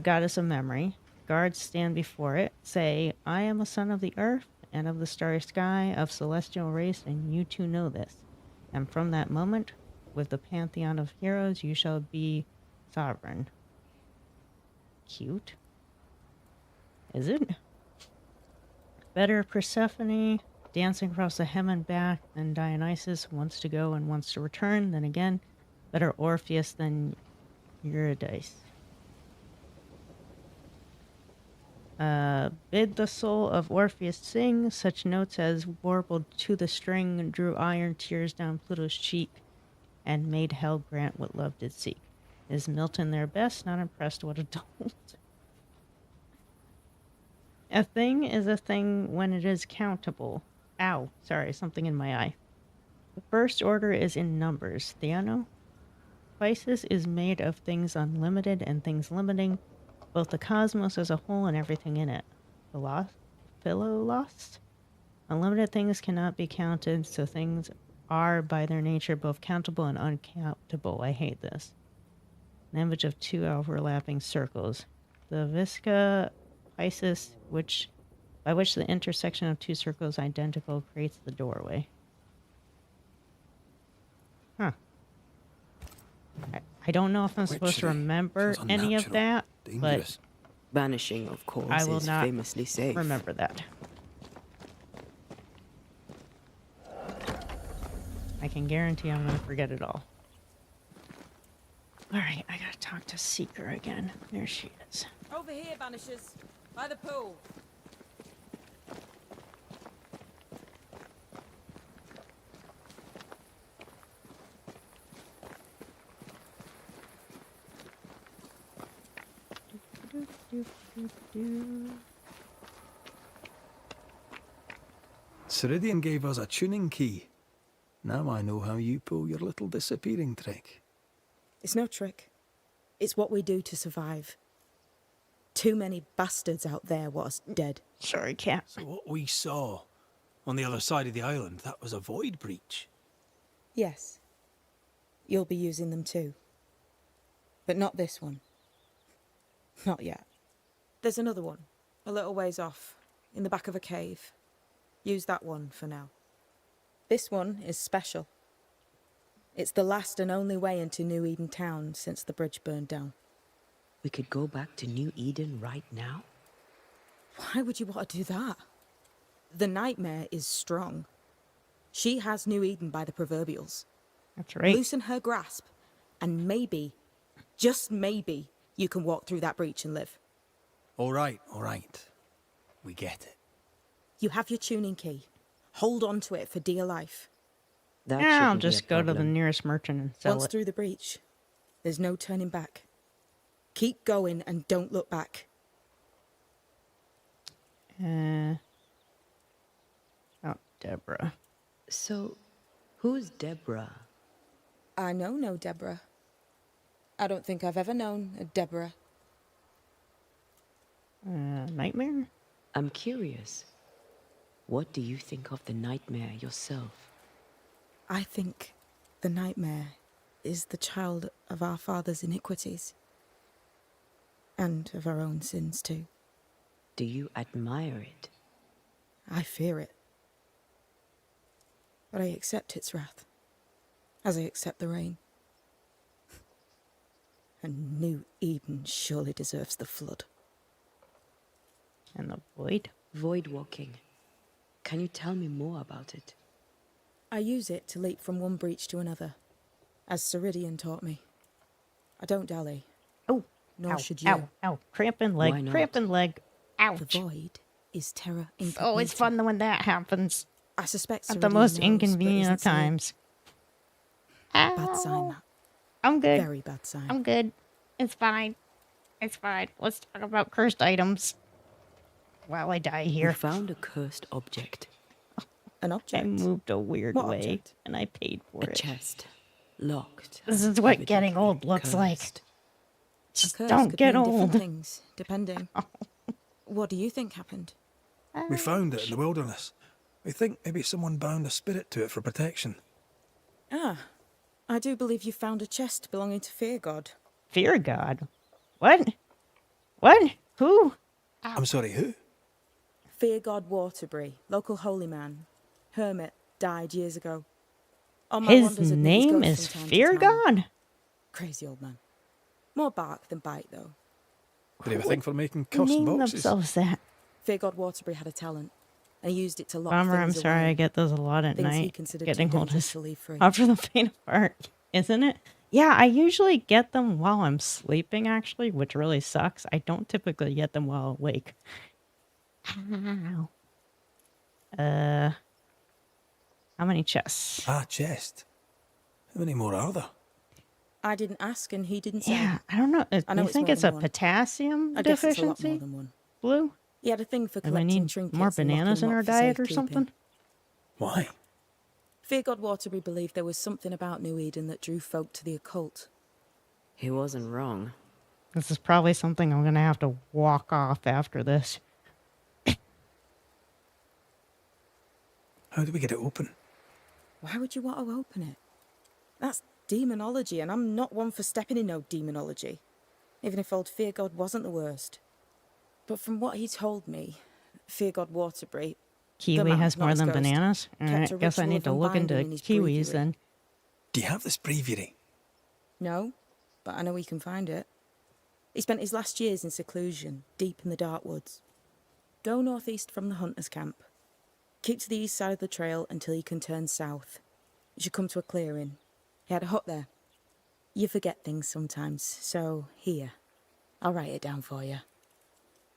goddess of memory. Guards stand before it, say, I am a son of the earth and of the starry sky, of celestial race, and you too know this. And from that moment, with the pantheon of heroes, you shall be sovereign. Cute. Is it? Better Persephone, dancing across the hem and back, than Dionysus, wants to go and wants to return. Then again, better Orpheus than Eurydice. Bid the soul of Orpheus sing, such notes as warbled to the string, drew iron tears down Pluto's cheek, and made hell grant what love did seek. Is Milton their best? Not impressed what adult. A thing is a thing when it is countable. Ow, sorry, something in my eye. The first order is in numbers. Theano? Physis is made of things unlimited and things limiting, both the cosmos as a whole and everything in it. Philolost? Unlimited things cannot be counted, so things are by their nature both countable and uncountable. I hate this. An image of two overlapping circles. The visca Physis, by which the intersection of two circles identical creates the doorway. Huh. I don't know if I'm supposed to remember any of that, but banishing, of course, I will is not famously safe. Remember that. I can guarantee I'm going to forget it all. Alright, I gotta talk to Seeker again. There she is. Over here, Banishers. By the pool. Ceridian gave us a tuning key. Now I know how you pull your little disappearing trick. It's no trick. It's what we do to survive. Too many bastards out there was dead. Sorry, cat. So what we saw on the other side of the island, that was a void breach? Yes. You'll be using them too. But not this one. Not yet. There's another one, a little ways off, in the back of a cave. Use that one for now. This one is special. It's the last and only way into New Eden town since the bridge burned down. We could go back to New Eden right now? Why would you want to do that? The nightmare is strong. She has New Eden by the proverbials. That's right. Loosen her grasp, and maybe, just maybe, you can walk through that breach and live. All right. We get it. You have your tuning key. Hold on to it for dear life. That I'll shouldn't be a just go to the problem. nearest merchant and sell Once it. through the breach, there's no turning back. Keep going and don't look back. Oh, Deborah. So, who's Deborah? I know no Deborah. I don't think I've ever known a Deborah. Nightmare? I'm curious. What do you think of the nightmare yourself? I think the nightmare is the child of our father's iniquities. And of our own sins too. Do you admire it? I fear it. But I accept its wrath, as I accept the rain. And New Eden surely deserves the flood. And the void? Void walking. Can you tell me more about it? I use it to leap from one breach to another, as Ceridian taught me. I don't dally. Oh, Nor ow, should you. Ow, cramping Why leg, not? cramping leg. Ouch. The void is terror incognita. Oh, it's fun when that happens. I suspect At the Ceridian most knows, but inconvenient isn't of saying. times. Bad sign, that. I'm good. Very bad sign. I'm good. It's fine. It's fine. Let's talk about cursed items. While I die We here. found a cursed object. An I object. moved a weird What way, object? and I paid for A it. chest. Locked. This is what getting evidently old looks like. cursed. A Just curse don't could get mean different old. things, depending. What do you think happened? We found it in the wilderness. We think maybe someone bound a spirit to it for protection. Ah, I do believe you found a chest belonging to Fear God. Fear God? What? What? Who? I'm sorry, who? Fear God Waterbury, local holy man. Hermit, died years ago. On my His wanders, admit his name ghost is from time Fear to time. God? Crazy old man. More bark than bite, though. Did he have a thing for making Who cursed named boxes? themselves that? Fear God Waterbury had a talent, and he used it to lock Bummer, I'm things sorry, away. I get those a lot at Things he night. considered Getting too hold dangerous is to leave free. up for the faint of heart, isn't it? Yeah, I usually get them while I'm sleeping, actually, which really sucks. I don't typically get them while awake. Ow. How many chests? Ah, chest. How many more are there? I didn't ask, and he didn't say. Yeah, I don't know. I know You it's think more it's a than one. potassium I guess it's a lot deficiency? more than one. Blue? He had a thing for Do we collecting need trinkets more and locking bananas in them our up for diet or safekeeping. something? Why? Fear God Waterbury believed there was something about New Eden that drew folk to the occult. He wasn't wrong. This is probably something I'm going to have to walk off after this. How do we get it open? Why would you want to open it? That's demonology, and I'm not one for stepping in no demonology, even if old Fear God wasn't the worst. But from what he told me, Fear God Waterbury, Kiwi man, has not more his than ghost, bananas? kept Alright, a guess I ritual need of to look into unbinding in his kiwis breviary. then. Do you have this breviary? No, but I know he can find it. He spent his last years in seclusion, deep in the dark woods. Go northeast from the hunter's camp. Keep to the east side of the trail until you can turn south. You should come to a clearing. He had a hut there. You forget things sometimes, so here. I'll write it down for you.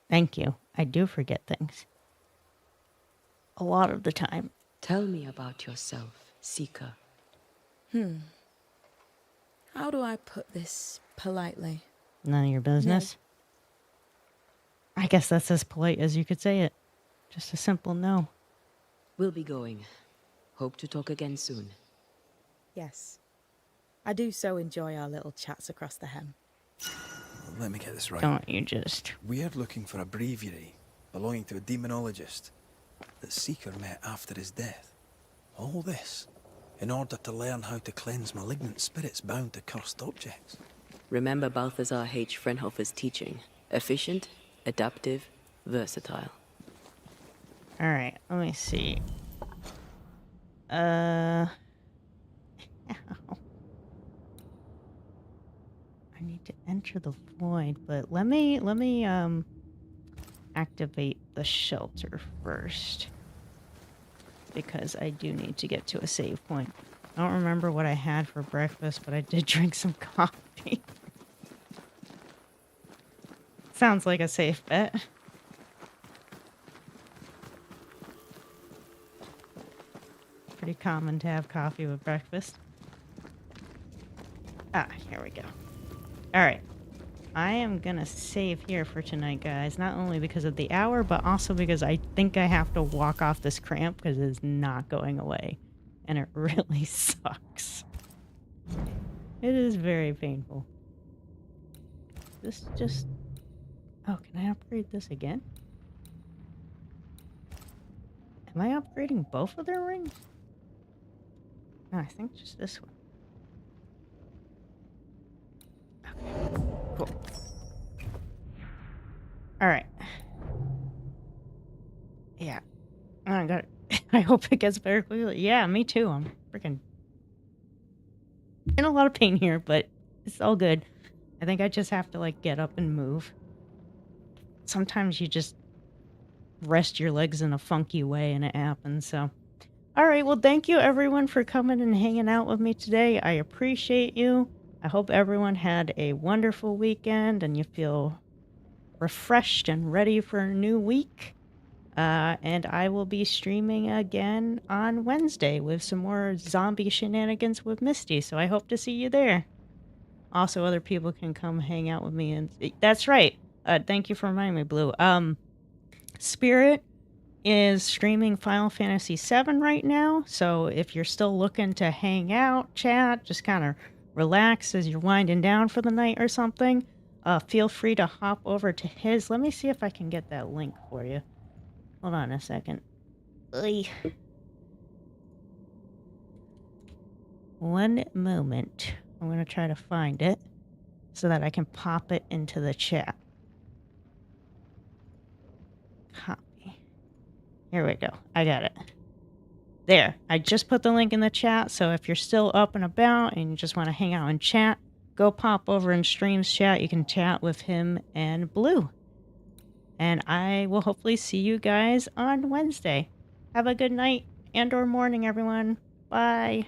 Thank you. I do forget things. A lot of the time. Tell me about yourself, Seeker. How do I put this politely? None of your business. I guess that's as polite as you could say it. Just a simple no. We'll be going. Hope to talk again soon. Yes. I do so enjoy our little chats across the hem. Well, let me get this right. Don't you just... We're looking for a breviary belonging to a demonologist that Seeker met after his death. All this in order to learn how to cleanse malignant spirits bound to cursed objects. Remember Balthazar H. Frenhofer's teaching. Efficient, adaptive, versatile. Alright, let me see. Ow. I need to enter the void, but let me activate the shelter first. Because I do need to get to a save point. I don't remember what I had for breakfast, but I did drink some coffee. Sounds like a safe bet. Pretty common to have coffee with breakfast. Ah, here we go. Alright. I am gonna save here for tonight, guys. Not only because of the hour, but also because I think I have to walk off this cramp because it is not going away. And it really sucks. It is very painful. This just... Oh, can I upgrade this again? Am I upgrading both of their rings? No, I think just this one. Okay, cool. Alright. Yeah. I got it. I hope it gets better quickly. Yeah, me too. I'm freaking in a lot of pain here, but it's all good. I think I just have to, like, get up and move. Sometimes you just rest your legs in a funky way and it happens, so... Alright, well, thank you everyone for coming and hanging out with me today. I appreciate you. I hope everyone had a wonderful weekend and you feel refreshed and ready for a new week. And I will be streaming again on Wednesday with some more zombie shenanigans with Misty, so I hope to see you there. Also, other people can come hang out with me, and that's right. Thank you for reminding me, Blue. Spirit is streaming Final Fantasy VII right now, so if you're still looking to hang out, chat, just kind of relax as you're winding down for the night or something, feel free to hop over to his. Let me see if I can get that link for you. Hold on a second. Ugh. One moment. I'm going to try to find it so that I can pop it into the chat. Copy. Here we go. I got it. There. I just put the link in the chat, so if you're still up and about and you just want to hang out and chat, go pop over in Stream's chat. You can chat with him and Blue. And I will hopefully see you guys on Wednesday. Have a good night and or morning, everyone. Bye.